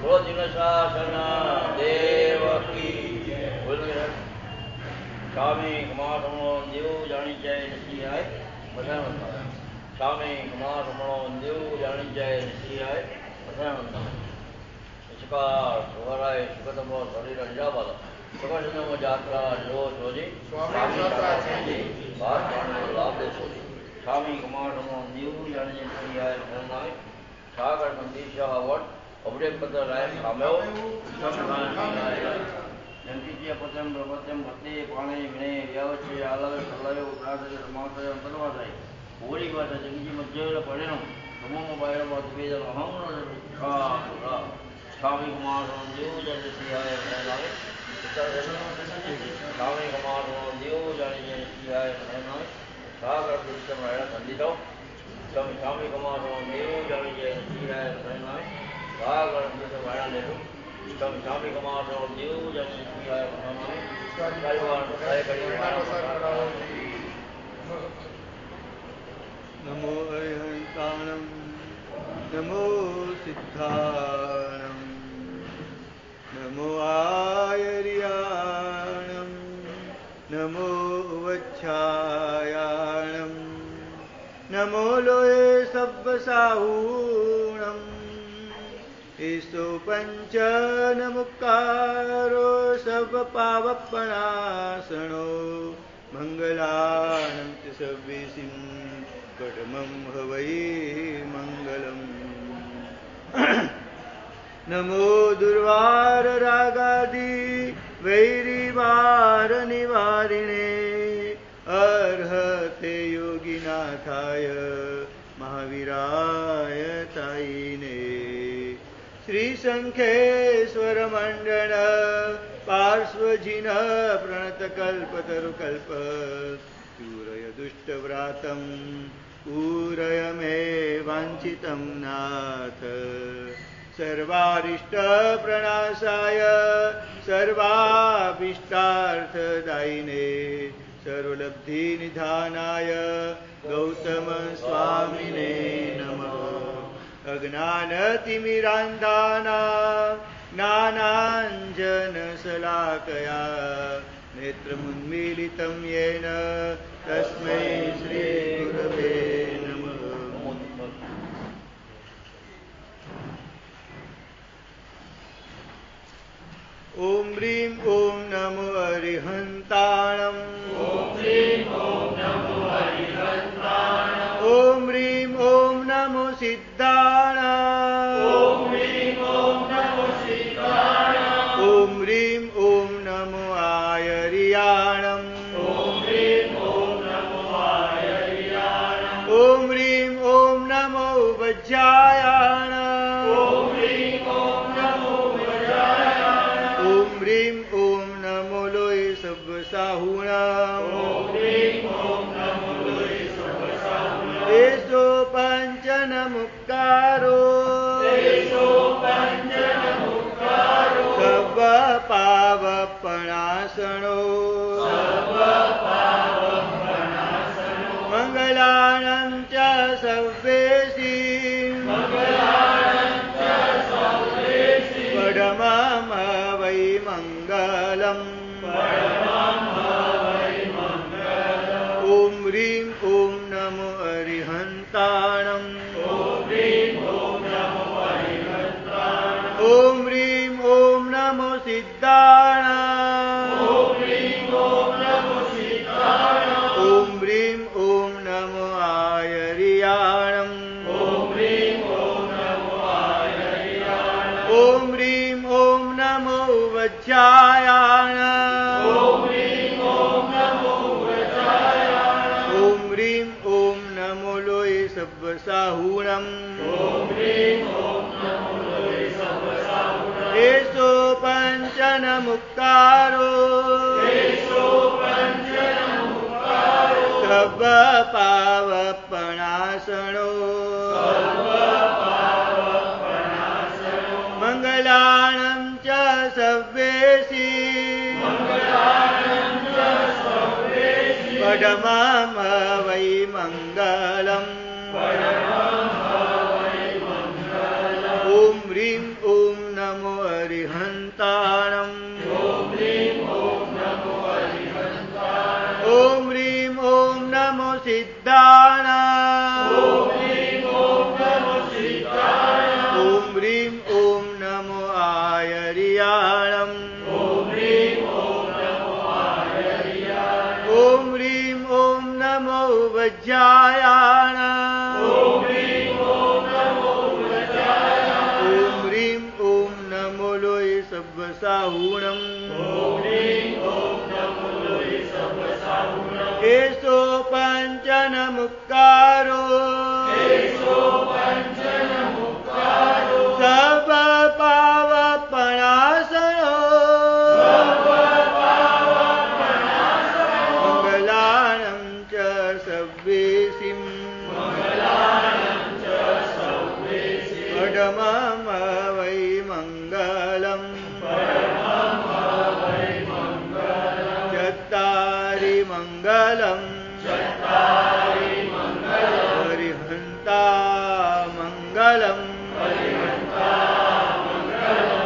બોલો જીનશાસન દેવ કી સ્વામી કુમારમણો દેવ જાણી જાય નથી આય બધા સ્વામી કુમારમણો દેવ જાણી જાય નથી આય બધા નમસ્કાર સુહરાય સુગતમો શરીર અંજાબાદ સુગંધમ જાત્રા જો જોજી સ્વામી સારાજી બાર લાભ દેશો સ્વામી કુમારમણો દેવ જાણી જાય નથી આય ધર્માય સાગર મંદિર વટ અવડે પત્ર રાય સામ્યો જંકીજીય પતમ પ્રપત્યમ ભક્તિ પાણી વિણે વ્યવચ્છે આલવ સલયો ઉત્રાદય સમાસય અંતર્વાદાય હોળી વાત જંકીજી મધ્ય પરિણામ સમૂહ બાયમાં દિવેજન અહંગ સ્વામી કુમાર દેવ જય સિંહાય નામે સ્વામી કુમાર દેવ જાણી સિંહાય નામે સાગર દુષ્ટમ રાયણ સંદિતો સ્વામી કુમાર દેવ જાણી જય સિંહાય નામે સાગર દુષ્ટમ રાયણ લેતું સ્વામી કુમાર દેવ જાણી સિંહાય નામે નમો અરિહંતાણમ નમો સિદ્ધાણમ નમો આયર્યાણમ નમો વચ્છાયાણમ નમો લોય સબ્બસાહૂણમ ઈસો પંચનમુક્કારો સર્વપાવપણાસણો મંગલાણં ચ સવ્વીસિં કડમં હવૈ મંગલમ નમો દુર્વાર રાગાદી વૈરીવાર નિવારિણે અર્હતે યોગીનાથાય મહાવીરાય તાઈને શ્રી શંખેશ્વર મંડળ પાર્શ્વજીન પ્રણતકલ્પતરુકલ્પ ચૂરય દુષ્ટવ્રાતમ પૂરય મે વાંછિતમ નાથ સર્વારિષ્ટ પ્રણાશાય સર્વાભીષ્ટાર્થદાયિને સર્વલબ્ધિ નિધાનાય ગૌતમ સ્વામિને નમઃ અજ્ઞાનતિમિરાંધાના જ્ઞાનાંજનશલાકયા નેત્રముન્મીલિतं येन તસ્मै શ્રી ગુરવે નમઃ. ઓમ હ્રીમ ઓમ નમો અરિહંતાણમ ઓમ હ્રીમ ઓમ નમો અરિહંતાણમ ઓમ હ્રીમ ઓમ નમો સિદ્ધાણમ ઓમ હ્રીમ ઓમ નમો સિદ્ધાણમ ઓમ હ્રીમ ઓમ નમો આયર્યાણમ ઓમ હ્રીમ ઓમ નમો આયર્યાણમ ઓમ હ્રીમ ઓમ નમો વજ્જાયાણમ ઓમ હ્રીમ ઓમ નમો વજ્જાયાણમ ઓમ હ્રીમ ઓમ નમો લોય સબ્બસાહૂણમ ઓમ હ્રીમ ઓમ નમો લોય સબ્બસાહૂણમ એસો પંચનમુક્કારો એસો પંચનમુક્કારો સર્વ પાવપણાસણો સર્વ પાવપણાસણો મંગલાણં ચ સવ્વેસી મંગલાણં ચ સવ્વેસી પડમમ વૈ મંગલમ પડમમ વૈ મંગલમ ઓમ હ્રીમ ઓમ નમો અરિહંતાણમ ઓમ હ્રીમ ઓમ નમો અરિહંતાણમ ઓમ હ્રીમ ઓમ નમો સિદ્ધાણમ ઓમ હ્રીમ ઓમ નમો સિદ્ધાણમ ઓમ હ્રીમ ઓમ નમો આયર્યાણમ ઓમ હ્રીમ ઓમ નમો આયર્યાણમ ઓમ હ્રીમ ઓમ નમો વજ્જાયાણમ ઓમ હ્રીમ ઓમ નમો વજ્જાયાણમ ઓમ હ્રીમ ઓમ નમો લોય સબ્બસાહૂણમ ઓમ હ્રીમ ઓમ નમો લોય સબ્બસાહૂણમ એસો પંચનમુક્કારો એસો પંચનમુક્કારો સર્વ પાવપણાસણો સર્વ પાવપણાસણો મંગલાણં ચ સવ્વેસી મંગલાણં ચ સવ્વેસી પડમમ વૈ મંગલમ પડમમ વૈ મંગલમ ઓમ હ્રીમ ઓમ નમો एषो पञ्चन मुक्कारो सर्व पावपणासनो मङ्गलानं च सव्वेसिं परमं वै मङ्गलम् चत्तारि मङ्गलम् हरिहन्ता मङ्गलम्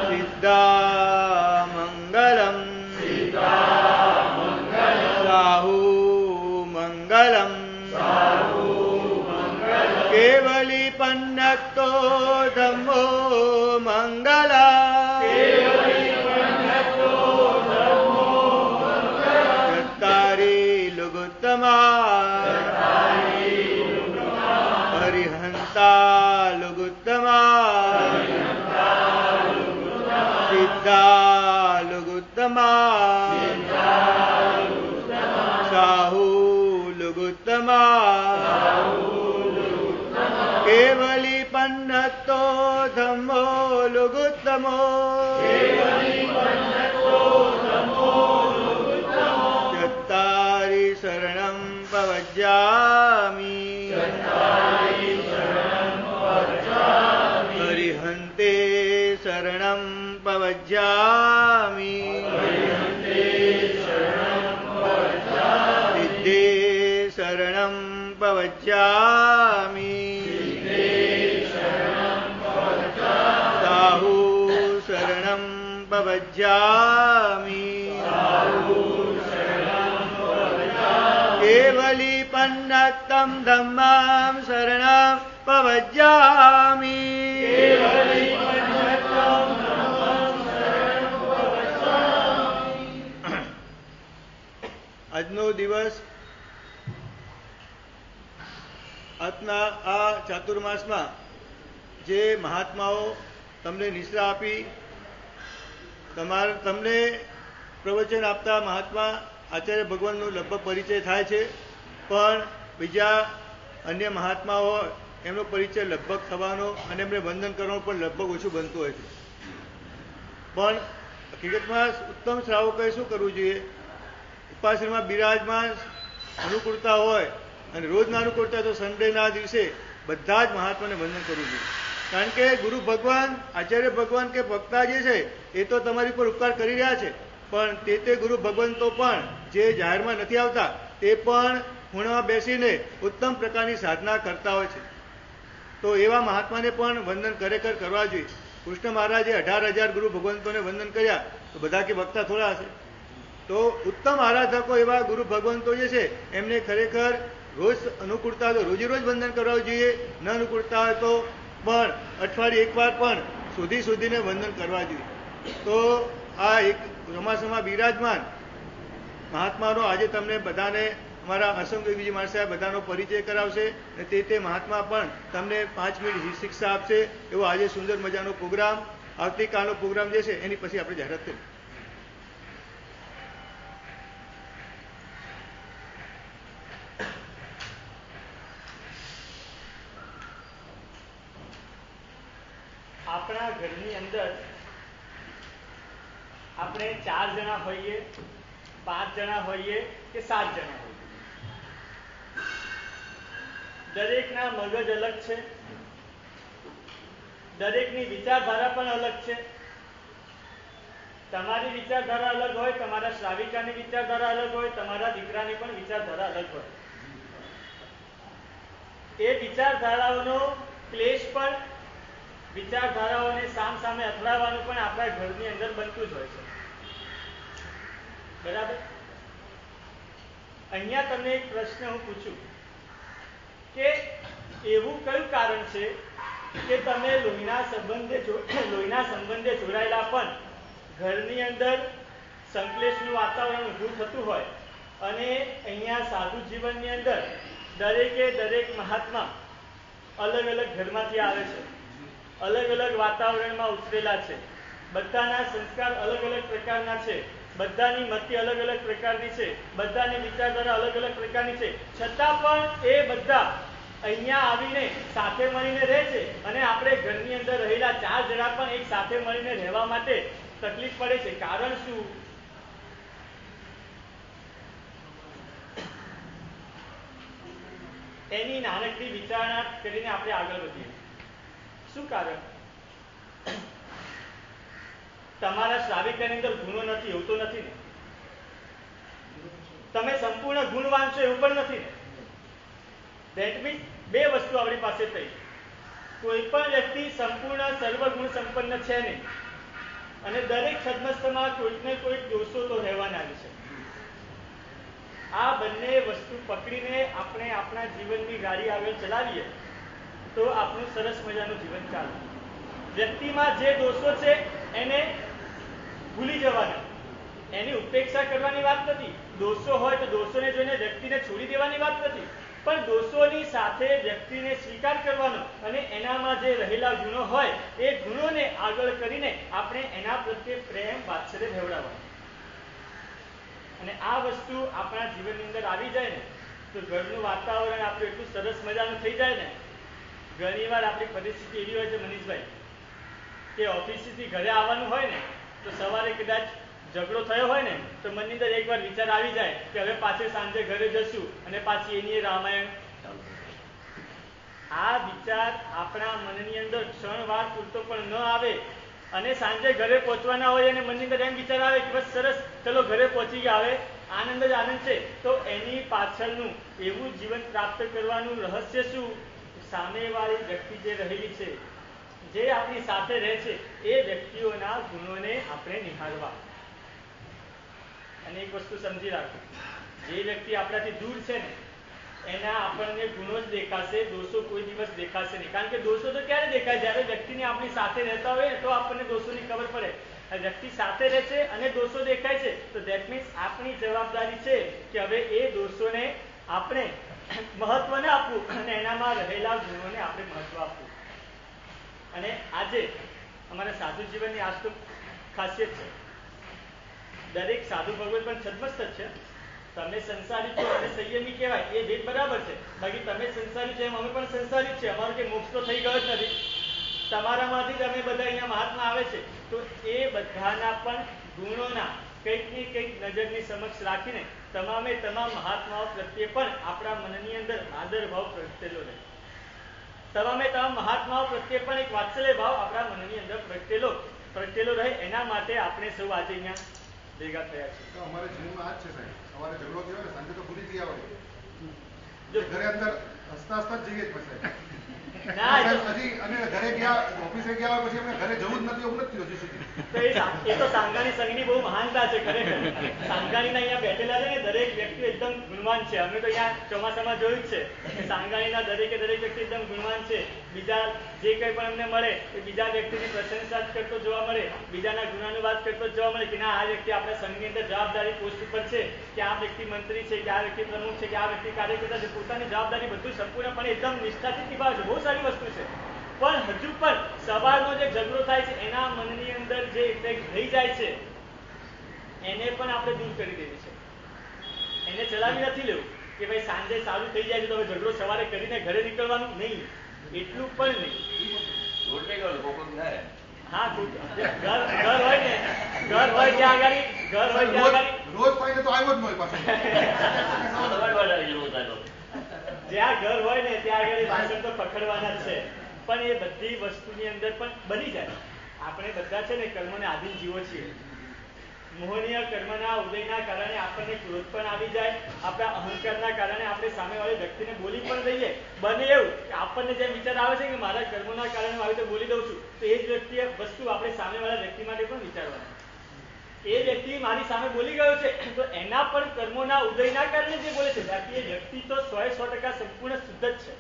सिद्धा मङ्गलम् साहू मङ्गलम् केवली पन्नक्तो धम्मो मङ्गला चत्तारि लुगुत्तमा हरिहन्ता लुगुत्तमा सिद्धा लुगुत्तमा साहू लुगुत्तमा केवली पन्नतो धम्मो लुगुत्तमो चत्तारि शरणं पवज्जामि हरिहन्ते शरणं पवज्जामि सिद्धे शरणं पवज्जामि साहू शरणं पवज्जामि केवली पन्नतं धम्मं शरणं पवज्जामि આજનો દિવસ આજના આ ચાતુર્માસમાં જે મહાત્માઓ તમને નિશ્રા આપી તમને પ્રવચન આપતા મહાત્મા આચાર્ય ભગવાનનો લગભગ પરિચય થાય છે, પણ બીજા અન્ય મહાત્માઓ એમનો પરિચય લગભગ થવાનો અને એમને વંદન કરવાનું પણ લગભગ ઓછું બનતું હોય છે. પણ હકીકતમાં ઉત્તમ શ્રાવકોએ શું કરવું જોઈએ? ઉપાશ્રમમાં બિરાજમાન અનુકૂળતા હોય અને રોજ ના અનુકૂળતા તો સન્ડેના દિવસે બધા જ મહાત્માને વંદન કરવું જોઈએ. કારણ કે ગુરુ ભગવાન, આચાર્ય ભગવાન કે ભક્તા જે છે એ તો તમારી પર ઉપકાર કરી રહ્યા છે, પણ તે ગુરુ ભગવંતો પણ જે જાહેરમાં નથી આવતા તે પણ ખૂણામાં બેસીને ઉત્તમ પ્રકારની સાધના કરતા હોય છે. તો એવા મહાત્માને પણ વંદન ખરેખર કરવા જોઈએ. કૃષ્ણ મહારાજે 18,000 ગુરુ ભગવંતોને વંદન કર્યા, તો બધા કે ભક્તા થોડા હશે? તો ઉત્તમ આરાધકો એવા ગુરુ ભગવંતો જે છે એમને ખરેખર રોજ અનુકૂળતા તો રોજે રોજ વંદન કરવા જોઈએ, ન અનુકૂળતા હોય તો પણ અઠવાડિયે એકવાર પણ શોધીને વંદન કરવા જોઈએ. તો આ એક ચોમાસામાં બિરાજમાન મહાત્માનો આજે તમને બધાને અમારા અસંગજી મહારાજ સાહેબ બધાનો પરિચય કરાવશે અને તે મહાત્મા પણ તમને 5 મિનિટ શિક્ષા આપશે. એવો આજે સુંદર મજાનો પ્રોગ્રામ, આવતીકાલનો પ્રોગ્રામ જે છે એની પછી આપણે જાહેરાત કરીએ. આપણા ઘરની અંદર આપણે 4 જણા હોઈએ, 5 જણા હોઈએ કે 7 જણા હોઈએ, દરેકના મગજ અલગ છે, દરેકની વિચારધારા પણ અલગ છે. તમારી વિચારધારા અલગ હોય, તમારા શ્રાવિકાની વિચારધારા અલગ હોય, તમારા દીકરાની પણ વિચારધારા અલગ હોય. એ વિચારધારાઓનો ક્લેશ પણ, વિચારધારાઓને સામે અથડાવવાનું પણ આપણા ઘરની અંદર બનતું જ હોય છે. બરાબર? અહીંયા તમને એક પ્રશ્ન હું પૂછું કે એવું કયું કારણ છે કે તમે લોહીના સંબંધે જોડાયેલા પણ ઘરની અંદર સંકલેશનું વાતાવરણ ઊભું થતું હોય અને અહીંયા સાધુ જીવનની અંદર દરેક મહાત્મા અલગ અલગ ઘરમાંથી આવે છે, અલગ અલગ વાતાવરણમાં ઉછરેલા છે, બધાના સંસ્કાર અલગ અલગ પ્રકારના છે, બધાની મતિ અલગ અલગ પ્રકારની છે, બધાની વિચારધારા અલગ અલગ પ્રકારની છે, છતાં પણ એ બધા અહીંયા આવીને સાથે મળીને રહે છે. અને આપણે ઘરની અંદર રહેલા 4 જણા પણ એક સાથે મળીને રહેવા માટે તકલીફ પડે છે. કારણ શું? એની નાનકડી વિચારણા કરીને આપણે આગળ વધીએ. શું કારણ? તમારા શ્રાવિકાની અંદર ગુણો નથી એવું તો નથી ને? તમે સંપૂર્ણ ગુણવાન છો એવું પણ નથી ને? ધેટ મીન્સ 2 વસ્તુ આપણી પાસે થઈ. કોઈ પણ વ્યક્તિ સંપૂર્ણ સર્વગુણ સંપન્ન છે નહીં, અને દરેક સદમસ્તમાં કોઈક ને કોઈક દોષો તો રહેવાના જ છે. આ બંને વસ્તુ પકડીને આપણે આપણા જીવનની ગાડી આગળ ચલાવીએ તો આપણું સરસ મજાનું જીવન ચાલે. વ્યક્તિમાં જે દોષો છે એને ભૂલી જવાના, એની ઉપેક્ષા કરવાની વાત નથી. દોષો હોય તો દોષોને જોઈને વ્યક્તિને છોડી દેવાની વાત નથી, પણ દોષોની સાથે વ્યક્તિને સ્વીકાર કરવાનો અને એનામાં જે રહેલા ગુણો હોય એ ગુણોને આગળ કરીને આપણે એના પ્રત્યે પ્રેમ વાત્સલ્ય ભેવડાવવાનો. અને આ વસ્તુ આપણા જીવનની અંદર આવી જાય ને તો ઘરનું વાતાવરણ આપણું એટલું સરસ મજાનું થઈ જાય ને. ઘણીવાર આપણી પરિસ્થિતિ એવી હોય છે મનીષભાઈ કે ઓફિસથી ઘરે આવવાનું હોય ને તો સવારે કદાચ ઝઘડો થયો હોય ને તો મનની અંદર એકવાર વિચાર આવી જાય કે હવે પાછળ સાંજે ઘરે જશું અને પાછી એની રામાયણ. આ વિચાર આપણા મનની અંદર ક્ષણવાર પૂરતો પણ ન આવે અને સાંજે ઘરે પહોંચવાના હોય અને મનની અંદર એમ વિચાર આવે કે બસ સરસ ચલો ઘરે પહોંચી ગયા, હવે આનંદ જ આનંદ છે. તો એની પાછળનું એવું જીવન પ્રાપ્ત કરવાનું રહસ્ય શું? સામેવાળી વ્યક્તિ જે રહેલી છે, જે આપણી સાથે રહે છે, એ વ્યક્તિઓના ગુણોને આપણે નિહાળવા. અને એક વસ્તુ સમજી રાખો, જે વ્યક્તિ આપણાથી દૂર છે ને એના આપણને ગુણો જ દેખાશે, દોષો કોઈ દિવસ દેખાશે નહીં. કારણ કે દોષો તો ક્યારે દેખાય? જ્યારે વ્યક્તિને આપણી સાથે રહેતા હોય ને તો આપણને દોષોની ખબર પડે. વ્યક્તિ સાથે રહે છે અને દોષો દેખાય છે તો ધેટ મીન્સ આપણી જવાબદારી છે કે હવે એ દોષોને આપણે મહત્વ ન આપવું અને એનામાં રહેલા ગુણોને આપણે મહત્વ આપવું. અને આજે અમારા સાધુ જીવનની આજ તો ખાસિયત છે. દરેક સાધુ ભગવત પણ સદમસ્ત જ છે. તમે સંસારી છો અને સંયમી કહેવાય એ ભેદ બરાબર છે. બાકી તમે સંસારી છો એમ અમે પણ સંસારી જ છે. અમારું કે મોક્ષ તો થઈ ગયો જ નથી. તમારામાંથી જ અમે બધા અહીંયા મહાત્મા આવે છે તો એ બધાના પણ ગુણોના કંઈક ને કંઈક નજરની સમક્ષ રાખીને તમામે તમામ મહાત્માઓ પ્રત્યે પણ આપણા મનની અંદર આદર ભાવ પ્રગટેલો રહે. તમામે તમામ મહાત્માઓ પ્રત્યે પણ એક વાત્સલ્ય ભાવ આપણા મનની અંદર પ્રગટેલો રહે. એના માટે આપણે સૌ આજે અહીંયા ભેગા થયા છે. તો અમારે જીવનમાં આ જ છે સાહેબ. સવારે ઝઘડો થયો ને સાંજે તો ભૂલી ગયા હોય, જો ઘરે અંદર હસતા હસતા જ જઈએ જ પછી હજી અને ઘરે ગયા ઓફિસે ગયા હોય પછી અમને ઘરે જવું જ નથી એવું નથી હજી સુધી. તો એ તો સાંગાણી સંઘની બહુ મહાનતા છે ખરેખર. સાંગાણીના અહીંયા બેઠેલા છે ને દરેક વ્યક્તિ એકદમ ગુણવાન છે. અમે તો અહીંયા ચોમાસામાં જોયું જ છે. સાંગાણીના દરેકે દરેક વ્યક્તિ એકદમ ગુણવાન છે. બીજા જે કંઈ પણ અમને મળે એ બીજા વ્યક્તિની પ્રશંસા જ કરતો જોવા મળે, બીજાના ગુણાનુવાદ કરતો જોવા મળે કે ના આ વ્યક્તિ આપણા સંઘની અંદર જવાબદારી પોસ્ટ ઉપર છે, કે આ વ્યક્તિ મંત્રી છે, કે આ વ્યક્તિ પ્રમુખ છે, કે આ વ્યક્તિ કાર્યકર્તા છે. પોતાની જવાબદારી બધું સંપૂર્ણપણે એકદમ નિષ્ઠાથી નિભાવે છે. બહુ સારી વસ્તુ છે. પણ હજુ પણ સવારનો જે ઝઘડો થાય છે એના મનની અંદર જે ઇફેક્ટ થઈ જાય છે એને પણ આપણે દૂર કરી દેવી છે. એને ચલાવી નથી લેવું કે ભાઈ સાંજે સારું થઈ જાય છે તો હવે ઝઘડો સવારે કરીને ઘરે નીકળવાનું નહીં, એટલું પણ નહીં. હા, ઘર હોય ને, ઘર હોય ત્યાં આગળ રોજ પાઈને તો આવ્યો જ મળે પાછો. જ્યાં ઘર હોય ને ત્યાં આગળ વાસણ તો પકડવાના જ છે. પણ એ બધી વસ્તુની અંદર પણ બની જાય. આપણે બધા છે ને કર્મને આધીન જીવો છીએ. મોહનીય કર્મના ઉદયના કારણે આપણને ક્રોધ પણ આવી જાય. આપણા અહંકારના કારણે આપણે સામેવાળી વ્યક્તિને બોલી પણ દઈએ. બને એવું કે આપણને જેમ વિચાર આવે છે કે મારા કર્મોના કારણે હું આવી રીતે બોલી દઉં છું, તો એ જ વસ્તુ આપણે સામેવાળા વ્યક્તિ માટે પણ વિચારવાની. એ વ્યક્તિ મારી સામે બોલી ગયો છે તો એના પણ કર્મોના ઉદયના કારણે જે બોલે છે, બાકી એ વ્યક્તિ તો 100% સંપૂર્ણ શુદ્ધ જ છે.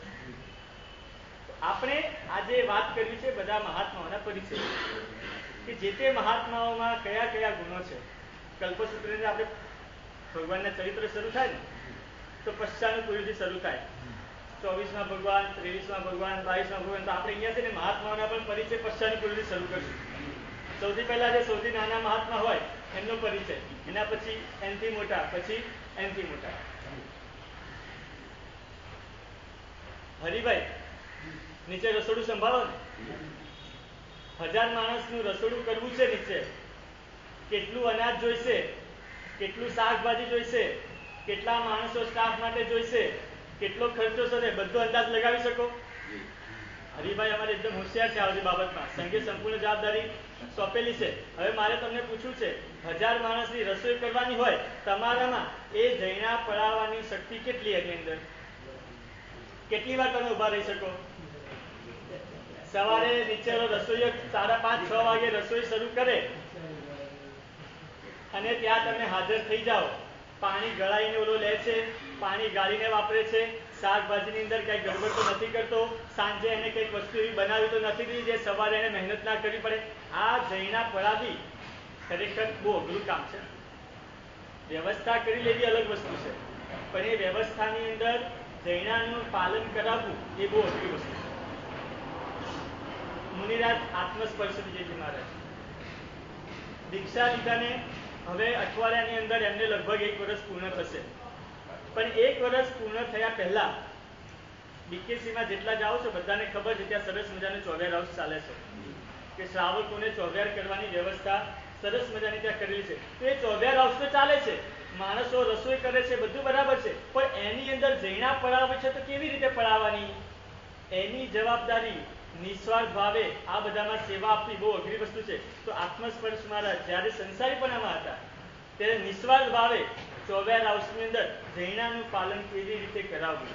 આપણે આજે વાત કરવી છે બધા મહાત્માઓના પરિચય, કે જે તે મહાત્માઓમાં કયા કયા ગુણો છે. કલ્પસૂત્રની આપણે ભગવાનના ચરિત્ર શરૂ થાય ને તો પશ્ચાનુપુરુષથી શરૂ થાય. 24માં ભગવાન, 23માં ભગવાન, 22માં ભગવાન. તો આપણે અહીંયા છે ને મહાત્માઓના પણ પરિચય પશ્ચાનુપુરુષથી શરૂ કરીશું. સૌથી પહેલા જે સૌથી નાના મહાત્મા હોય એમનો પરિચય, એના પછી એનથી મોટા, પછી એનથી મોટા. હરિભાઈ નીચે રસોડું સંભાળો ને. 1000 માણસનું રસોડું કરવું છે નીચે. કેટલું અનાજ જોઈશે, કેટલું શાકભાજી જોઈશે, કેટલા માણસો સ્ટાફ માટે જોઈશે, કેટલો ખર્ચો થશે, બધો અંદાજ લગાવી શકો? હરિભાઈ અમારે એકદમ હોશિયાર છે આ બધી બાબતમાં. સંઘે સંપૂર્ણ જવાબદારી સોંપેલી છે. હવે મારે તમને પૂછવું છે, 1000 માણસની રસોઈ કરવાની હોય, તમારામાં એ જૈના પડાવવાની શક્તિ કેટલી એની અંદર? કેટલી વાર તમે ઉભા રહી શકો? સવારે નીચેનો રસોઈયો 5:30-6 વાગે રસોઈ શરૂ કરે અને ત્યાં તમે હાજર થઈ જાઓ. પાણી ગળાઈને ઓલો લે છે, પાણી ગાળીને વાપરે છે, શાકભાજીની અંદર કંઈ ગડબડ તો નથી કરતો, સાંજે એને કંઈક વસ્તુ એવી બનાવી તો નથી દીધી જે સવારે એને મહેનત ના કરવી પડે. આ જૈના પડાવી ખરેખર બહુ અઘરું કામ છે. વ્યવસ્થા કરી લેવી અલગ વસ્તુ છે, પણ એ વ્યવસ્થાની અંદર જૈનાનું પાલન કરાવવું એ બહુ અઘરી વસ્તુ છે. મુનિરાજ આત્મસ્પર્શ વિજયજી મહારાજ દીક્ષા લીધાને હવે અઠવાડિયાની અંદર એમને લગભગ 1 વર્ષ પૂર્ણ થશે. પણ 1 વર્ષ પૂર્ણ થયા પહેલા બીકેસીમાં જેટલા જાઓ છો બધાને ખબર છે ત્યાં સરસ મજાનું ચોવ્યાર હાઉસ ચાલે છે કે શ્રાવકોને ચોવ્યાર કરવાની વ્યવસ્થા સરસ મજાની ત્યાં કરેલી છે. તો એ ચોવ્યાર હાઉસ તો ચાલે છે, માણસો રસોઈ કરે છે, બધું બરાબર છે, પણ એની અંદર જૈના પડાવે છે તો કેવી રીતે પડાવવાની? એની જવાબદારી નિસ્વાર્થ ભાવે આ બધામાં સેવા આપવી બહુ અઘરી વસ્તુ છે. તો આત્મસ્પર્શ મહારાજ જ્યારે સંસારીપણામાં હતા ત્યારે નિસ્વાર્થ ભાવે ચોવ્યાર હાઉસની અંદર જૈનાનું પાલન કેવી રીતે કરાવવું,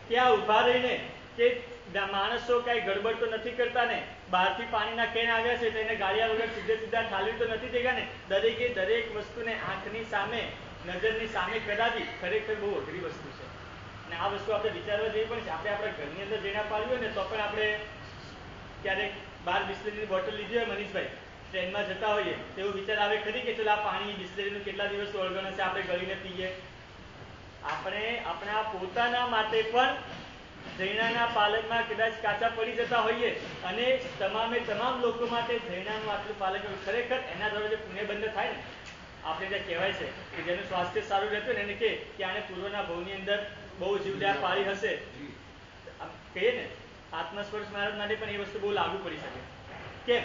ત્યાં ઉભા રહીને કે માણસો કઈ ગડબડ તો નથી કરતા ને, બહારથી પાણીના કેન આવ્યા છે તો એને ગાળિયા વગર સીધા ઠાલવી તો નથી દેગા ને, દરેકે દરેક વસ્તુને આંખની સામે, નજરની સામે કરાવી ખરેખર બહુ અઘરી વસ્તુ છે. અને આ વસ્તુ આપણે વિચારવા જેવી પણ છે. આપણે આપણા ઘરની અંદર જૈના પાળવી હોય ને તો પણ આપણે ક્યારેક બહાર બિસ્લેરીની બોટલ લીધી હોય, મનીષભાઈ ટ્રેનમાં જતા હોઈએ તો એવું વિચાર આવે ખરી કે ચલો આ પાણી બિસ્લેરીનું કેટલા દિવસ ઓળગણ હશે, આપણે ગળીને પીએ. આપણે આપણા પોતાના માટે પણ જૈનાના પાલનમાં કદાચ કાચા પડી જતા હોઈએ અને તમામ લોકો માટે જૈનાનું આટલું પાલન કરવું ખરેખર એના દ્વારા જે પુણ્યબંધ થાય ને, આપણે ત્યાં કહેવાય છે કે જેનું સ્વાસ્થ્ય સારું રહેતું ને એને કે આને પૂર્વના ભવની અંદર બહુ જીવડ્યા પાળી હશે, કહીએ ને, આત્મસ્પર્શ મહારાજ માટે પણ એ વસ્તુ બહુ લાગુ પડી શકે. કેમ?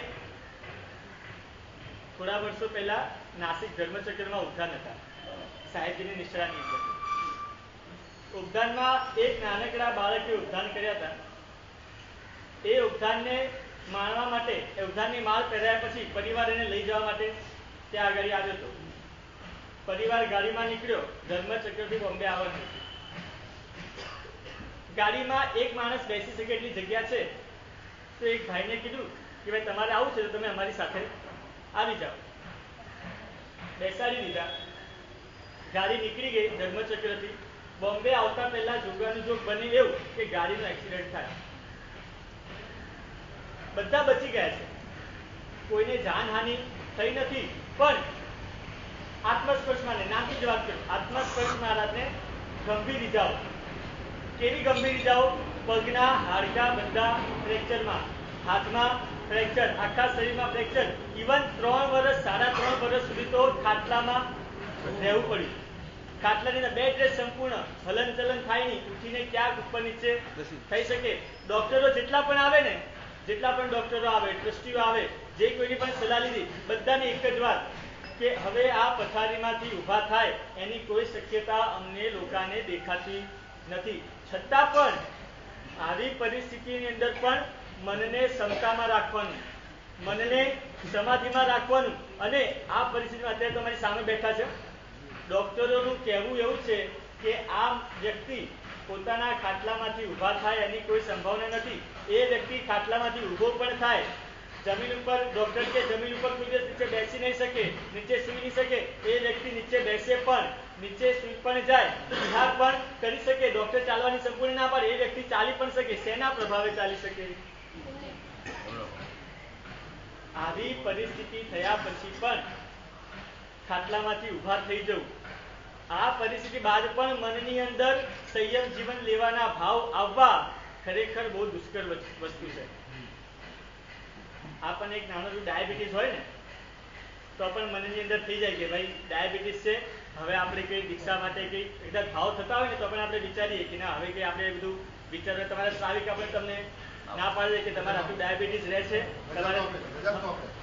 થોડા વર્ષો પહેલા નાસિક ધર્મચક્રમાં ઉદ્યાન હતા સાહેબજીની નિશ્રાની અંદર. ઉદ્યાનમાં એક નાનકડા બાળકે ઉદ્યાન કર્યા હતા. એ ઉદ્યાનને માણવા માટે, એ ઉદ્યાનની માળ પહેરાયા પછી પરિવાર એને લઈ જવા માટે ત્યાં આગળ આવ્યો હતો. પરિવાર ગાડીમાં નીકળ્યો, ધર્મચક્રથી બોમ્બે આવવાનું. ગાડીમાં એક માણસ બેસી શકે એટલી જગ્યા છે તો એક ભાઈને કીધું કે ભાઈ તમારે આવું છે તો તમે અમારી સાથે આવી જાઓ. બેસાડી દીધા. ગાડી નીકળી ગઈ ધર્મચક્રથી. બોમ્બે આવતા પહેલા જોગાનું જોગ બને એવું કે ગાડીનો એક્સિડન્ટ થાય. બધા બચી ગયા છે, કોઈને જાનહાનિ થઈ નથી, પણ આત્મસ્પર્શ મહારાજ નામથી જ વાત કરું, આત્મસ્પર્શ મહારાજને ગંભીર ઇજાઓ. કેવી ગંભીર ઇજાઓ? પગના હાડકા બધા ફ્રેક્ચરમાં, હાથમાં ફ્રેક્ચર, આખા શરીરમાં ફ્રેક્ચર. ઇવન 3 વર્ષ 3.5 વર્ષ સુધી તો ખાટલામાં રહેવું પડ્યું. ખાટલાની અંદર બેડ રેસ્ટ સંપૂર્ણ, હલન ચલન થાય નહીં, ઉઠીને ક્યાંક ઉપર નીચે થઈ શકે. ડોક્ટરો જેટલા પણ આવે ને, જેટલા પણ ડોક્ટરો આવે, ટ્રસ્ટીઓ આવે, જે કોઈની પણ સલાહ લીધી, બધાની એક જ વાત કે હવે આ પથારીમાંથી ઊભા થાય એની કોઈ શક્યતા અમને લોકોને દેખાતી નથી. છતાં પણ આવી પરિસ્થિતિની અંદર પણ મનને ક્ષમતામાં રાખવાનું, મનને સમાધિમાં રાખવાનું. અને આ પરિસ્થિતિમાં અત્યારે તમારી સામે બેઠા છે, ડોક્ટરોનું કહેવું એવું છે કે આ વ્યક્તિ પોતાના ખાટલામાંથી ઊભા થાય એની કોઈ સંભાવના નથી. એ વ્યક્તિ ખાટલામાંથી ઊભો પણ થાય, જમીન ઉપર, ડોક્ટર કે જમીન ઉપર કોઈ દિવસ નીચે બેસી નહીં શકે, નીચે સૂઈ નહીં શકે. એ વ્યક્તિ નીચે બેસે પણ, નીચે સૂઈ પણ જાય, વિહાર પણ કરી શકે. ડોક્ટર ચાલવાની સંપૂર્ણ ના પાડે, એ વ્યક્તિ ચાલી પણ શકે. શેના પ્રભાવે ચાલી શકે? આવી પરિસ્થિતિ થયા પછી પણ ખાટલામાંથી ઊભા થઈ જવું, આ પરિસ્થિતિ બાદ પણ મનની અંદર સંયમ જીવન લેવાના ભાવ આવવા ખરેખર બહુ દુષ્કર વસ્તુ છે. આપણને એક નાનો જો ડાયાબિટીસ હોય ને તો પણ મનની અંદર થઈ જાય કે ભાઈ ડાયાબિટીસ છે, હવે આપણે કંઈ દીક્ષા માટે કંઈ એકદમ ભાવ થતા હોય ને તો પણ આપણે વિચારીએ કે ના હવે કંઈ આપણે બધું વિચારવા તમારા શ્રાવિક આપણે તમને ના પાડે કે તમારે આટલું ડાયાબિટીસ રહે છે, તમારે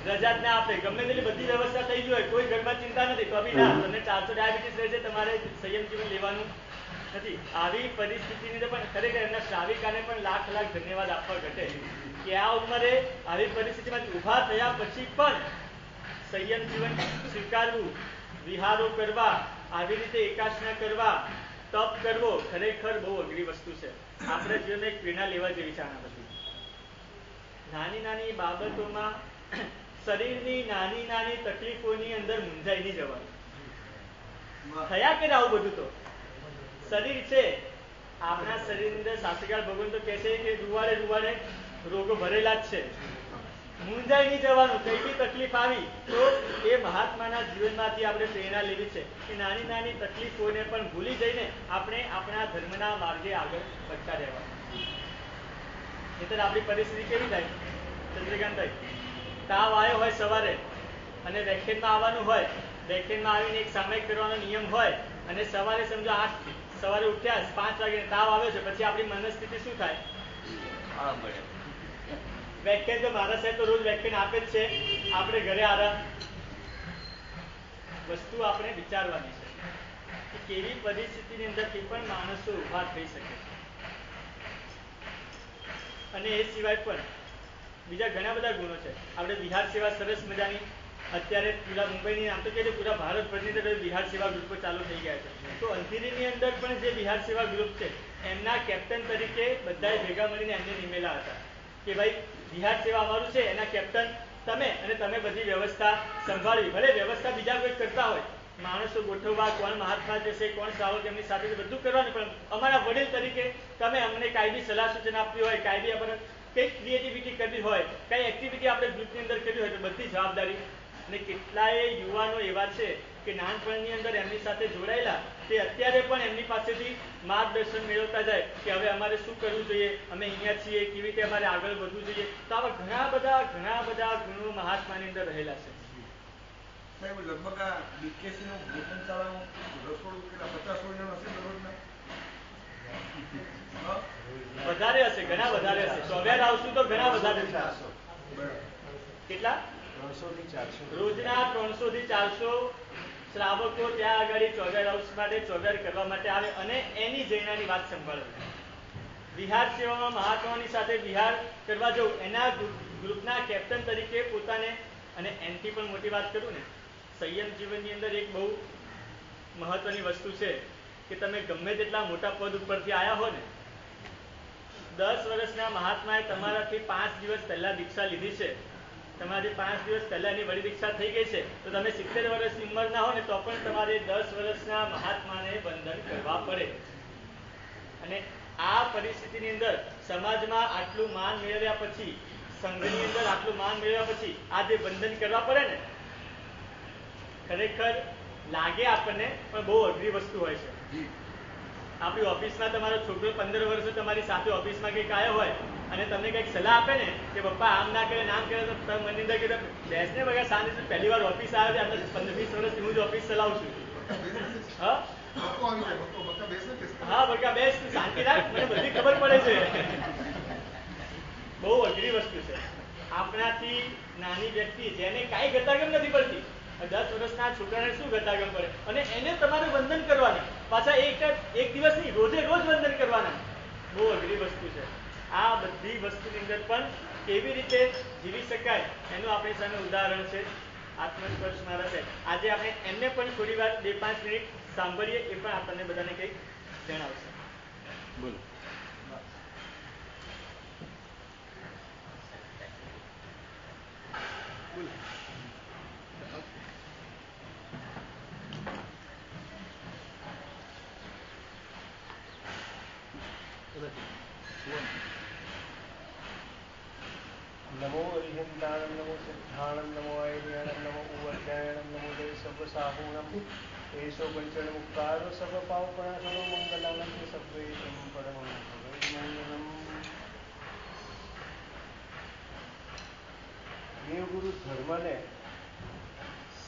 રજા જ ના આપે, ગમે તેટલી બધી વ્યવસ્થા થઈ ગઈ હોય, કોઈ ઘરમાં ચિંતા નથી તો બી ના, તમને 400 ડાયાબિટીસ રહે છે, તમારે સંયમ જીવન લેવાનું નથી. આવી પરિસ્થિતિની અંદર પણ ખરેખર એમના શ્રાવિકાને પણ લાખ લાખ ધન્યવાદ આપવા ઘટે કે આ ઉંમરે આવી પરિસ્થિતિમાંથી ઊભા થયા પછી પણ સંયમ જીવન સ્વીકારવું, વિહારો કરવા, આવી રીતે એકાસના કરવા, તપ કરવો ખરેખર બહુ અઘરી વસ્તુ છે. આપણે જીવનમાં એક પ્રેરણા લેવા જેવી છે આના પછી. નાની નાની બાબતોમાં શરીરની નાની નાની તકલીફોની અંદર મૂંઝાઈ નહીં જવાનું. થયા કરે આવું બધું તો શરીર છે, આપણા શરીરની અંદર શાસ્ત્રકાર ભગવાન તો કહે છે કે રૂવાડે રૂવાડે રોગો ભરેલા જ છે. મૂંઝાઈ નહીં જવાનું. કઈ બી તકલીફ આવી તો એ મહાત્માના જીવનમાંથી આપણે પ્રેરણા લેવી છે કે નાની નાની તકલીફોને પણ ભૂલી જઈને આપણે આપણા ધર્મના માર્ગે આગળ વધતા રહેવાનું. નહીંતર આપણી પરિસ્થિતિ કેવી થાય ચંદ્રકાંતભાઈ, તાવ આવ્યો હોય સવારે અને વેકેન્ડમાં આવવાનું હોય, વેકેન્ડમાં આવીને એક સામાયિક કરવાનો નિયમ હોય અને સવારે સમજો 8 સવારે ઉઠ્યા 5 વાગે તાવ આવે છે, પછી આપણી મનસ્થિતિ શું થાય? વેકેન્ડ તો મારા સાહેબ તો રોજ વેકેન્ડ આપે જ છે, આપણે ઘરે આરામ. વસ્તુ આપણે વિચારવાની છે કે કેવી પરિસ્થિતિની અંદરથી પણ માણસો ઉભા થઈ શકે છે. અને એ સિવાય પણ બીજા ઘણા બધા ગુણો છે. આપણે વિહાર સેવા સરસ મજાની અત્યારે પૂરા મુંબઈની આમ તો કે પૂરા ભારતભરની અંદર વિહાર સેવા ગ્રુપો ચાલુ થઈ ગયા છે. તો અંધેરીની અંદર પણ જે વિહાર સેવા ગ્રુપ છે એમના કેપ્ટન તરીકે બધાએ ભેગા મળીને એમને નિમેલા હતા કે ભાઈ વિહાર સેવા અમારું છે, એના કેપ્ટન તમે, અને તમે બધી વ્યવસ્થા સંભાળવી. ભલે વ્યવસ્થા બીજા કોઈ કરતા હોય, માણસો ગોઠવવા, કોણ મહાત્મા જશે, કોણ શ્રાવક એમની સાથે બધું કરવાનું, પણ અમારા વડીલ તરીકે તમે અમને કાંઈ બી સલાહ સૂચન આપવી હોય, કાંઈ બી આપણે કંઈક ક્રિએટિવિટી કરવી હોય, કાંઈ એક્ટિવિટી આપણે ગ્રુપની અંદર કરવી હોય તો બધી જવાબદારી. અને કેટલાય યુવાનો એવા છે કે નાનપણની અંદર એમની સાથે જોડાયેલા, તે અત્યારે પણ એમની પાસેથી માર્ગદર્શન મેળવતા જાય કે હવે અમારે શું કરવું જોઈએ, અમે અહીંયા છીએ, કેવી રીતે અમારે આગળ વધવું જોઈએ. તો આવા ઘણા બધા ગુણો મહાત્માની અંદર રહેલા છે. સાહેબ લગભગ આ બીકેસીનું ભોજન શાળાનું રસોડું કેટલા 50 જણ હશે દરરોજના? વધારે હશે, ઘણા વધારે હશે. ચોવ્યાર આવશું તો ઘણા વધારે હશે. કેટલા? 300 થી 400 રોજના 300 થી 400 શ્રાવકો ત્યાં આગળ ચોવ્યાર હાઉસ માટે ચોવ્યાર કરવા માટે આવે અને એની જૈનાની વાત સંભાળે. વિહાર સેવામાં મહાત્માઓની સાથે વિહાર કરવા જવું, એના ગ્રુપના કેપ્ટન તરીકે પોતાને, અને એનથી પણ મોટી વાત કરું ને, સંયમ જીવનની અંદર એક બહુ મહત્વની વસ્તુ છે કે તમે ગમે તેટલા મોટા પદ ઉપરથી આવ્યા હો ને, 10 વર્ષના મહાત્માએ તમારાથી 5 દિવસ પહેલા દીક્ષા લીધી છે, તમારી 5 દિવસ પહેલાની વડી દીક્ષા થઈ ગઈ છે, તો તમે 70 વર્ષની ઉંમરના હો ને તો પણ તમારે 10 વર્ષના મહાત્માને વંદન કરવા પડે. અને આ પરિસ્થિતિની અંદર સમાજમાં આટલું માન મેળવ્યા પછી, સંઘની અંદર આટલું માન મેળવ્યા પછી આ જે વંદન કરવા પડે ને, ખરેખર લાગે આપણને પણ બહુ અઘરી વસ્તુ હોય છે. આપણી ઓફિસમાં તમારો છોકરો 15 વર્ષ તમારી સાથે ઓફિસમાં કંઈક આવ્યો હોય અને તમને કંઈક સલાહ આપે ને કે પપ્પા આમ ના કરે, નામ કરે, તો તમે મનની અંદર કે બેસને વગર શાંતિ પહેલી વાર ઓફિસ આવ્યો છે, 15-20 વર્ષથી હું જ ઓફિસ ચલાવું છું. હા બકા બેસ, શાંતિ રાખ, મને બધી ખબર પડે છે. બહુ અઘરી વસ્તુ છે. આપણાથી નાની વ્યક્તિ જેને કાંઈ ગતાગમ નથી પડતી, 10 વર્ષના છોકરાને શું ગતાગમ પડે, અને એને તમારે વંદન કરવાના, પાછા એક દિવસ નહીં, રોજે રોજ વંદન કરવાના. બહુ અઘરી વસ્તુ છે. આ બધી વસ્તુની અંદર પણ કેવી રીતે જીવી શકાય એનું આપણી સામે ઉદાહરણ છે આત્મસ્પર્શ મહારાજ. આજે આપણે એમને પણ થોડી વાર 2-5 મિનિટ સાંભળીએ, એ પણ આપણને બધાને કંઈક જણાવશે. બોલો. नमो अरिहंताणं नमो सिद्धाणं नमो ऐर्याणं नमो उवर्त्यायणं नमो जय सर्वसाहूणं एषो पंचमुक्तारो सर्वपावपणासनो मंगलानं ते सर्वेशं परमं भगवन्मङ्गलम्. ધર્મને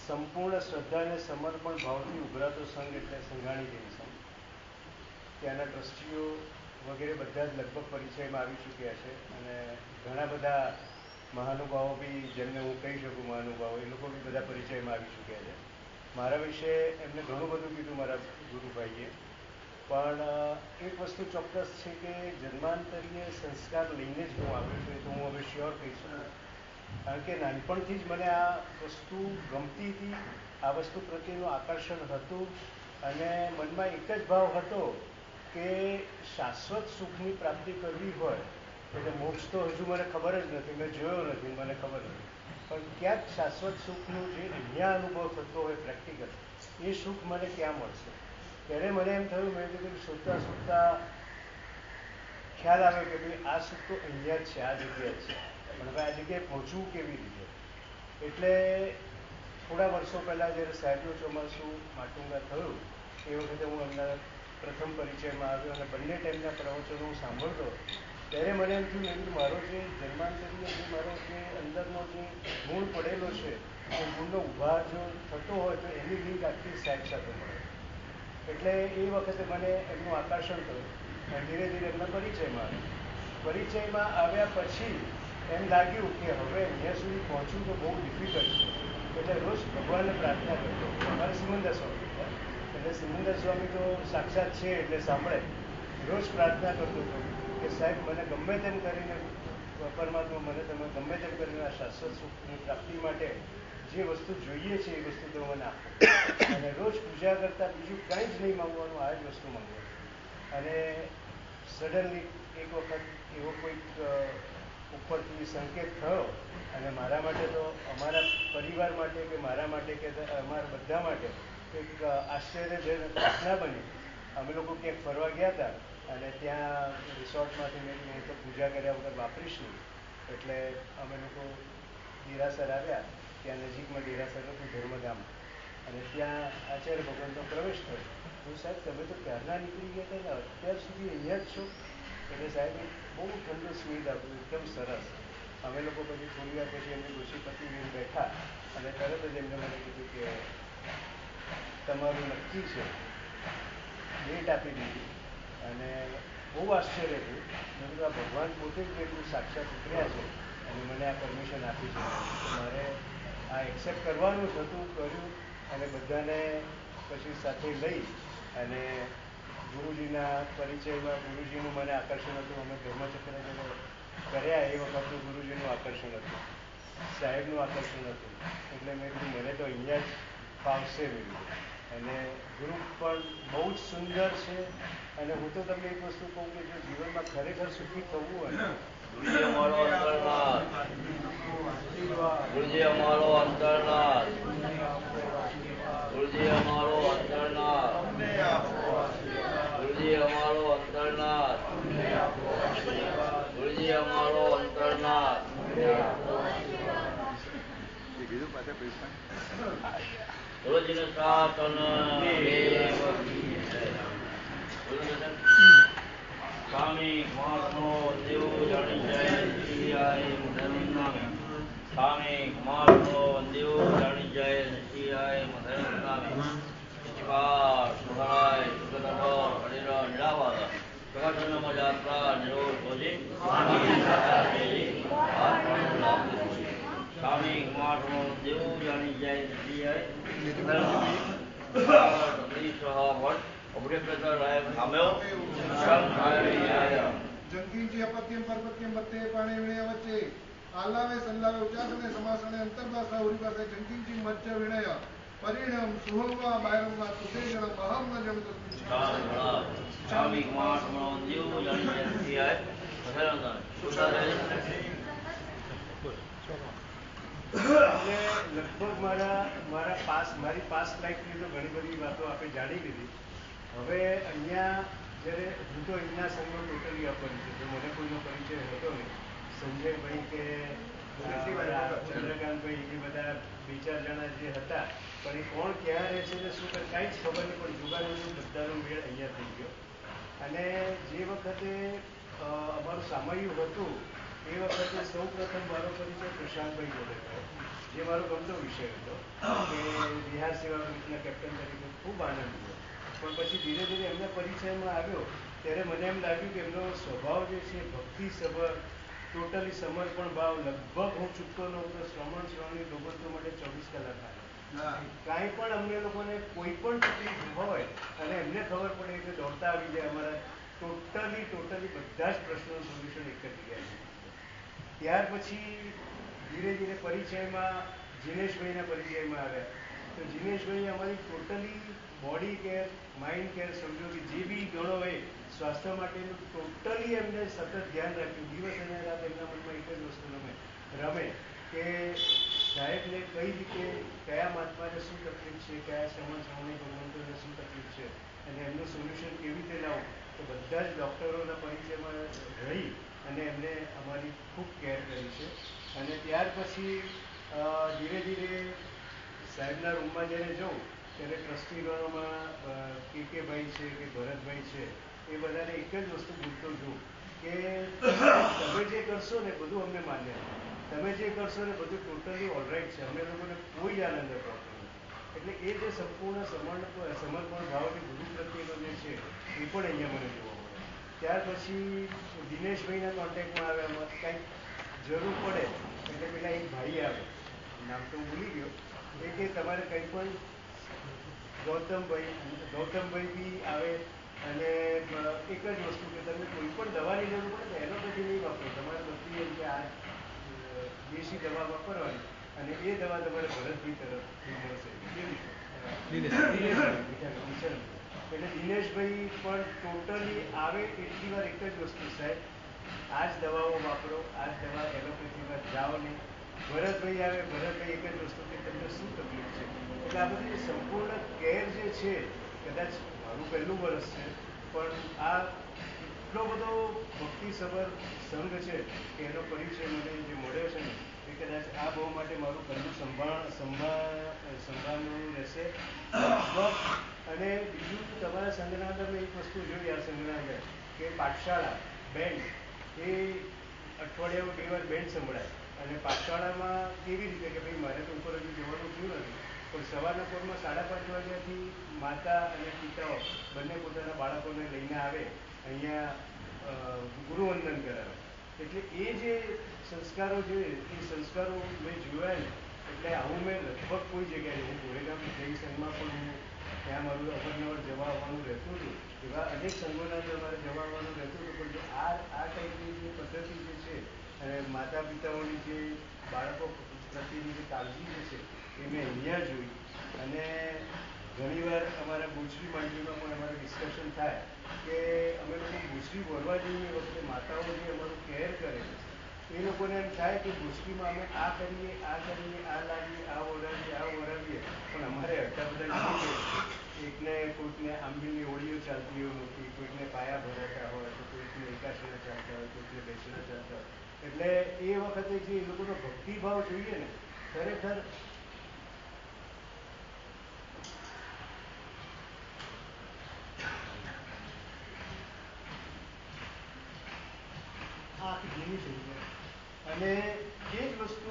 સંપૂર્ણ શ્રદ્ધા અને સમર્પણ ભાવથી ઉભરાતો સંઘ એટલે સંઘાણી દેવી સંઘ. ત્યાંના ટ્રસ્ટીઓ વગેરે બધા જ લગભગ પરિચયમાં આવી ચૂક્યા છે અને ઘણા બધા મહાનુભાવો બી, જેમને હું કહી શકું મહાનુભાવો, એ લોકો બી બધા પરિચયમાં આવી ચૂક્યા છે. મારા વિશે એમને ઘણું બધું કીધું મારા ગુરુભાઈએ, પણ એક વસ્તુ ચોક્કસ છે કે જન્માંતરીય સંસ્કાર લઈને જ હું આવ્યો છું, એ તો હું હવે શ્યોર કહી શકું. કારણ કે નાનપણથી જ મને આ વસ્તુ ગમતી હતી, આ વસ્તુ પ્રત્યેનું આકર્ષણ હતું અને મનમાં એક જ ભાવ હતો કે શાશ્વત સુખની પ્રાપ્તિ કરવી હોય એટલે મોક્ષ તો હજુ મને ખબર જ નથી, મેં જોયો નથી, મને ખબર નથી, પણ ક્યાંક શાશ્વત સુખનું જે અહીંયા અનુભવ થતો હોય પ્રેક્ટિકલ, એ સુખ મને ક્યાં મળશે. ત્યારે મને એમ થયું, મેં કીધું શોધતા શોધતા ખ્યાલ આવ્યો કે ભાઈ આ સુખ તો અહીંયા જ છે, આ જગ્યાએ જ છે, પણ હવે આ જગ્યાએ પહોંચવું કેવી રીતે. એટલે થોડા વર્ષો પહેલાં જ્યારે સાહેબનું ચોમાસું માટુંગા થયું એ વખતે હું એમના પ્રથમ પરિચયમાં આવ્યો અને બંને ટાઈમના પ્રવચનો હું સાંભળતો, ત્યારે મને એમ થયું કે મારો જે જન્માંતરીય જે મારો જે અંદરનો જે ગુણ પડેલો છે એ ગુણનો ઉભાર જો થતો હોય તો એની લિંક આખી સાહેબ સાથે મળે. એટલે એ વખતે મને એમનું આકર્ષણ થયું અને ધીરે ધીરે એમના પરિચયમાં આવ્યા પછી એમ લાગ્યું કે હવે અહીંયા સુધી પહોંચવું તો બહુ ડિફિકલ્ટ છે. એટલે રોજ ભગવાનને પ્રાર્થના કરતો. અમારે સિમંદર સ્વામી હતા, એટલે સિમંદર સ્વામી તો સાક્ષાત છે એટલે સાંભળે. રોજ પ્રાર્થના કરતો હતો કે સાહેબ મને ગમે તેમ કરીને પરમાત્મા મને તમે ગમે તેમ કરીને આ શાશ્વત સુખની પ્રાપ્તિ માટે જે વસ્તુ જોઈએ છે એ વસ્તુ તો મને આપો. અને રોજ પૂજા કરતાં બીજું કાંઈ જ નહીં માંગવાનું, આ જ વસ્તુ માંગવાનું. અને સડનલી એક વખત એવો કોઈક ઉપરથી સંકેત થયો અને મારા માટે તો, અમારા પરિવાર માટે કે મારા માટે કે અમારા બધા માટે એક આશ્ચર્યજનક ઘટના બની. અમે લોકો ક્યાંક ફરવા ગયા હતા અને ત્યાં રિસોર્ટમાંથી મેં હું તો પૂજા કર્યા વગર વાપરીશ નહીં, એટલે અમે લોકો દેરાસર આવ્યા. ત્યાં નજીકમાં દેરાસર હતું ધર્મધામ, અને ત્યાં આચાર્ય ભગવાનનો પ્રવેશ થયો. હું સાહેબ તમે તો ક્યારના નીકળી ગયા હતા ને અત્યાર સુધી અહીંયા જ છો. એટલે સાહેબે બહુ ઠંડુ સ્મિત આપ્યું, એકદમ સરસ. અમે લોકો પછી થોડી વાર પછી એમની ડોશી પત્ની બેઠા અને તરત જ એમને મને કીધું કે તમારું નક્કી છે, ડેટ આપી દીધી. અને બહુ આશ્ચર્ય થયું. મેં કીધું આ ભગવાન પોતે જ એટલું સાક્ષાત ઉતર્યા છે અને મને આ પરમિશન આપી છે, મારે આ એક્સેપ્ટ કરવાનું જ હતું, કર્યું. અને બધાને પછી સાથે લઈ અને ગુરુજીના પરિચયમાં ગુરુજીનું મને આકર્ષણ હતું. અમે ધર્મચક્ર કર્યા એ વખતનું ગુરુજીનું આકર્ષણ હતું, સાહેબનું આકર્ષણ હતું. એટલે મેં કીધું મને તો અહીંયા જ ફાવશે બધું. અને ગ્રુપ પણ બહુ જ સુંદર છે. અને હું તો તમને એક વસ્તુ કહું કે જો જીવનમાં ખરેખર સુખી થવું હોય ને, ગુરુજી અમારો અંતરનાથ, ગુરુજી અમારો અંતરનાથ, ગુરુજી અમારો અંતરનાથ, ગુરુજી અમારો અંતરનાથ, ગુરુજી અમારો અંતરનાથ. ગુરુજીને શાસન સ્વામી કુમારનો દેવ જાણી જાય સિયાય મધરનામે. સ્વામી કુમારનો દેવ જાણી જાય સિયાય મધરનામે. શિકાર સુધરાય સુગંધર હરિર નિરાવાદ પ્રકાશન મજાત્રા નિરોધ ભોજી સ્વામી કુમારનો દેવ જાણી જાય સિયાય જંકીજી અપત્યમ પરપત્યમ વચ્ચે પાણે વિણય વચ્ચે આલાવે સલ્લાવે ઉચાસને સમાસને અંતર્ભાષા ઉરીભાષા જંકીજી મધ્ય વિણય પરિણમ સુહવા બાયરંગા તુતે જણ અહમ ન જણ સ્વામી કુમારનો દેવ જાણી જાય સિયાય એટલે લગભગ મારી પાસ્ટ લાઈફની તો ઘણી બધી વાતો આપણે જાણી લીધી. હવે અહીંયા જ્યારે હું તો એમના સંઘનો ટોટલી અપરિચિત છું, મને કોઈનો પરિચય હતો નહીં. સંજયભાઈ કે ચંદ્રકાંતભાઈ એ બધા બે ચાર જણા જે હતા, પણ એ કોણ ક્યાં રહે છે ને શું કરે કાંઈ જ ખબર નહીં. પણ જુગારીનું બધાનો મેળ અહીંયા થઈ ગયો. અને જે વખતે અમારું સામયું હતું એ વખતે સૌ પ્રથમ મારો પરિચય પ્રશાંતભાઈ જોડે થયો, જે મારો ગમતો વિષય હતો કે બિહાર સેવા ગ્રુપના કેપ્ટન તરીકે ખૂબ આનંદ થયો. પણ પછી ધીરે ધીરે એમના પરિચયમાં આવ્યો ત્યારે મને એમ લાગ્યું કે એમનો સ્વભાવ જે છે ભક્તિસભર, ટોટલી સમર્પણ ભાવ. લગભગ હું ચૂકતો નહોતો શ્રવણની બાબતો માટે 24 કલાક આવે. કાંઈ પણ અમને લોકોને કોઈ પણ તકલીફ હોય અને એમને ખબર પડે કે દોડતા આવી જાય. અમારા ટોટલી બધા જ પ્રશ્નોનું સોલ્યુશન એક જ જગ્યાએ. ત્યાર પછી ધીરે ધીરે પરિચયમાં જીનેશભાઈના પરિચયમાં આવ્યા. તો જીનેશભાઈ અમારી totally body care, mind care, સમજો કે જે બી ગણો હોય સ્વાસ્થ્ય માટેનું ટોટલી એમને સતત ધ્યાન રાખ્યું. દિવસ અને રાત એમના મનમાં એક જ વસ્તુ રમે કે સાહેબને કઈ રીતે, કયા મહાત્માને શું તકલીફ છે, કયા શ્રવણી ભગવંતોને શું તકલીફ છે અને એમનું સોલ્યુશન કેવી રીતે લાવવું. તો બધા જ ડૉક્ટરોના પરિચયમાં રહી અને એમને અમારી ખૂબ કેર કરી છે. અને ત્યાર પછી ધીરે ધીરે સાહેબના રૂમમાં જ્યારે જાઉં ત્યારે ટ્રસ્ટીગણોમાં કે ભાઈ છે કે ભરતભાઈ છે, એ બધાને એક જ વસ્તુ બોલતો જોઉં કે તમે જે કરશો ને બધું અમને માન્ય, તમે જે કરશો ને બધું ટોટલી ઓલરાઈટ છે, અમે લોકોને કોઈ આનંદ હતો નથી. એટલે એ જે સંપૂર્ણ સમર્પણ ભાવથી ગુરુ પ્રત્યેનો જે છે એ પણ અહીંયા મને જોવા મળે. ત્યાર પછી દિનેશભાઈના કોન્ટેક્ટમાં આવ્યા. કંઈક જરૂર પડે એટલે પેલા એક ભાઈ આવે, નામ તો ભૂલી ગયો, એ કે તમારે કંઈ પણ ગૌતમભાઈ બી આવે અને એક જ વસ્તુ કે તમે કોઈ પણ દવાની જરૂર પડે તો એલોપેથી નહીં વાપરો, તમારે બધી એમ કે આ દેશી દવા વાપરવાની અને એ દવા તમારે ભરતભાઈ તરફથી મળશે. એટલે દિનેશભાઈ પણ ટોટલી આવે એટલી વાર એક જ વસ્તુ, સાહેબ આ જ દવાઓ વાપરો, આ જ દવા એલોપેથીમાં જાઓ નહીં. ભરતભાઈ આવે, ભરતભાઈ એક જ વસ્તુ કે તમને શું તકલીફ છે. એટલે આ બધી સંપૂર્ણ કેર જે છે, કદાચ મારું પહેલું વર્ષ છે પણ આ એટલો બધો ભક્તિસભર સંઘ છે કે એનો પરિચય મને જે મળ્યો છે ને એ કદાચ આ બહુ માટે મારું પહેલું સંભાળનું રહેશે. અને બીજું તમારા સંઘના અંદર મેં એક વસ્તુ જોઈ આ સંઘના અંદર કે પાઠશાળા બેન્ડ એ અઠવાડિયામાં 2 વાર બેન્ડ સંભળાય. અને પાઠશાળામાં કેવી રીતે કે ભાઈ મારે તો ઉપર હજુ જવાનું થયું નથી પણ સવારના પોરમાં 5:30 વાગ્યાથી માતા અને પિતાઓ બંને પોતાના બાળકોને લઈને આવે, અહીંયા ગુરુવંદન કરાવે. એટલે એ જે સંસ્કારો છે એ સંસ્કારો મેં જોયા ને એટલે આવું મેં લગભગ કોઈ જગ્યાએ, હું ગોરેગામ જૈન સંઘમાં પણ હું ત્યાં મારું અવારનવાર જવા આવવાનું રહેતું હતું. એવા અનેક સંઘોના અંદર મારે જવા આવવાનું રહેતું હતું. પણ આ ટાઈપની જે પદ્ધતિ જે છે અને માતા પિતાઓની જે બાળકો પ્રત્યેની જે કાળજી જે છે એ મેં અહીંયા જોઈ. અને ઘણીવાર અમારા ગુજરી માંડવીમાં પણ અમારે ડિસ્કશન થાય કે અમે લોકો ગુજરી ભરવા જઈએ વખતે માતાઓ જે અમારું કેર કરે એ લોકોને એમ થાય કે ગુજરીમાં અમે આ કરીએ, આ લાવીએ, આ ઓરાવીએ પણ અમારે એટલા બધા નહીં. એકને કોઈકને આંબીલની ઓળીઓ ચાલતી હોય મોટી, કોઈકને પાયા ભરાતા હોય, તો કોઈકને એકાશના ચાલતા હોય, કોઈકને બેસણા ચાલતા હોય. એટલે એ વખતે જે એ લોકોનો ભક્તિભાવ જોઈએ ને ખરેખર ધીમી થઈ જાય. અને એ જ વસ્તુ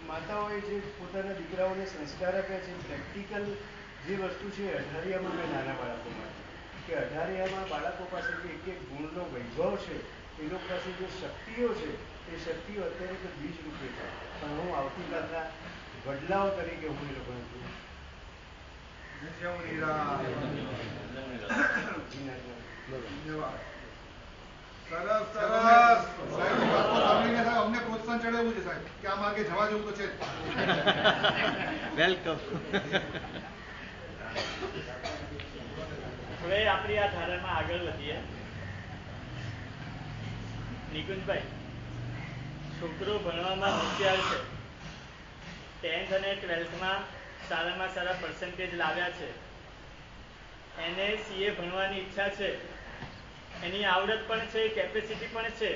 માતાઓએ જે પોતાના દીકરાઓને સંસ્કાર આપ્યા છે, પ્રેક્ટિકલ જે વસ્તુ છે અઢારિયામાં મેં નાના બાળકો માટે કે અઢારિયામાં બાળકો પાસે જે એક ગુણનો વૈભવ છે, એ લોકો પાસે જે શક્તિઓ છે એ શક્તિઓ અત્યારે તો બીજ રૂપે છે. પણ હું આવતીકાલના વડલાઓ તરીકે હું એ લોકોને જોઉં છું. સરસ સાહેબ અમને પ્રોત્સાહન ચડાવ્યું છે સાહેબ કે આ માર્ગે જવા જેવું તો છે. વેલકમ. હવે આપણી આ ધારામાં આગળ વધીએ. નિકુંજભાઈ, છોકરો ભણવામાં હોશિયાર છે, 10th અને 12thમાં સારામાં સારા પર્સન્ટેજ લાવ્યા છે, એને CA ભણવાની ઈચ્છા છે, એની આવડત પણ છે, કેપેસિટી પણ છે,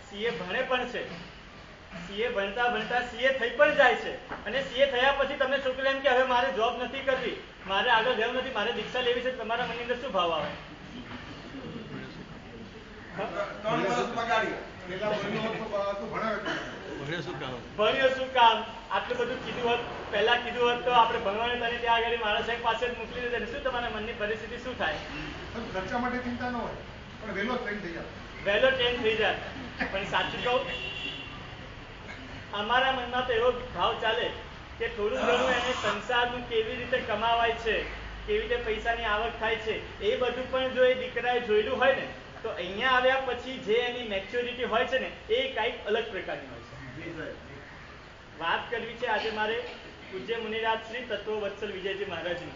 CA ભણે પણ છે. CA ભણતા ભણતા CA થઈ પણ જાય છે અને CA થયા પછી તમને છોકરા એમ કે હવે મારે જોબ નથી કરવી, મારે આગળ જવું નથી, મારે દીક્ષા લેવી છે, તમારા મનની અંદર શું ભાવ આવે? 3 વર્ષ બગાડી. પેલા ભણ્યો હતો ભણ્યો શું કામ? આટલું બધું કીધું હોત, પહેલા કીધું હોત તો આપણે ભણવાને તને ત્યાં આગળ મારા સાહેબ પાસે જ મોકલી દીધા. શું તમારા મનની પરિસ્થિતિ શું થાય? ખર્ચા માટે ચિંતા ન હોય, પણ વહેલો ટ્રેન થઈ જાય. વહેલો ટ્રેન થઈ જાય. પણ સાચું કહું, અમારા મનમાં તો એવો ભાવ ચાલે કે થોડું ઘણું એને સંસારનું કેવી રીતે કમાવાય છે, કેવી રીતે પૈસાની આવક થાય છે, એ બધું પણ જો એ દીકરાએ જોયેલું હોય ને, તો અહીંયા આવ્યા પછી જે એની મેચ્યોરિટી હોય છે ને, એ કંઈક અલગ પ્રકારની હોય છે. વાત કરવી છે આજે મારે પૂજ્ય મુનિરાજ શ્રી તત્વવત્સલ વિજયજી મહારાજની,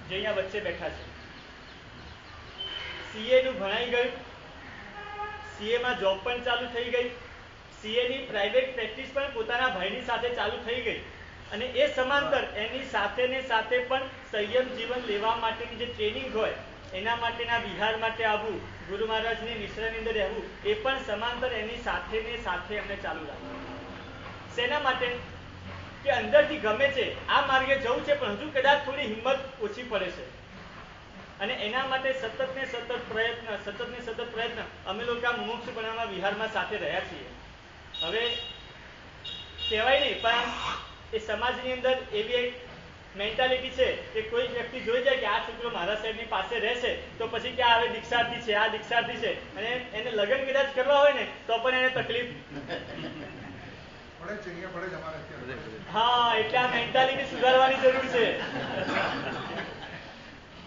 જે અહીંયા વચ્ચે બેઠા છે. CA નું ભણાઈ ગયું, CA માં જોબ પણ ચાલુ થઈ ગઈ, CA ની પ્રાઇવેટ પ્રેક્ટિસ પણ પોતાના ભાઈની સાથે ચાલુ થઈ ગઈ, અને એ સમાંતર એની સાથે ને સાથે પણ સંયમ જીવન લેવા માટેની જે ટ્રેનિંગ હોય એના માટેના વિહાર માટે આવવું, ગુરુ મહારાજની નિશ્રાની અંદર રહેવું, એ પણ સમાંતર એની સાથે ને સાથે એમને ચાલુ રાખવું. શેના માટે? કે અંદરથી ગમે છે, આ માર્ગે જવું છે, પણ હજુ કદાચ થોડી હિંમત ઓછી પડે છે, અને એના માટે સતત ને સતત પ્રયત્ન અમે લોકો મુમુક્ષુ બનાવવા વિહારમાં સાથે રહ્યા છીએ. હવે કહેવાય નહીં, પણ એ સમાજની અંદર એવી એક મેન્ટાલિટી છે કે કોઈ વ્યક્તિ જોઈ જાય કે આ છોકરો મારા સાહેબની પાસે રહેશે તો પછી કે આવે દીક્ષાર્થી છે, આ દીક્ષાર્થી છે, અને એને લગ્ન કદાચ કરવા હોય ને તો પણ એને તકલીફ. હા, એટલે આ મેન્ટાલિટી સુધારવાની જરૂર છે.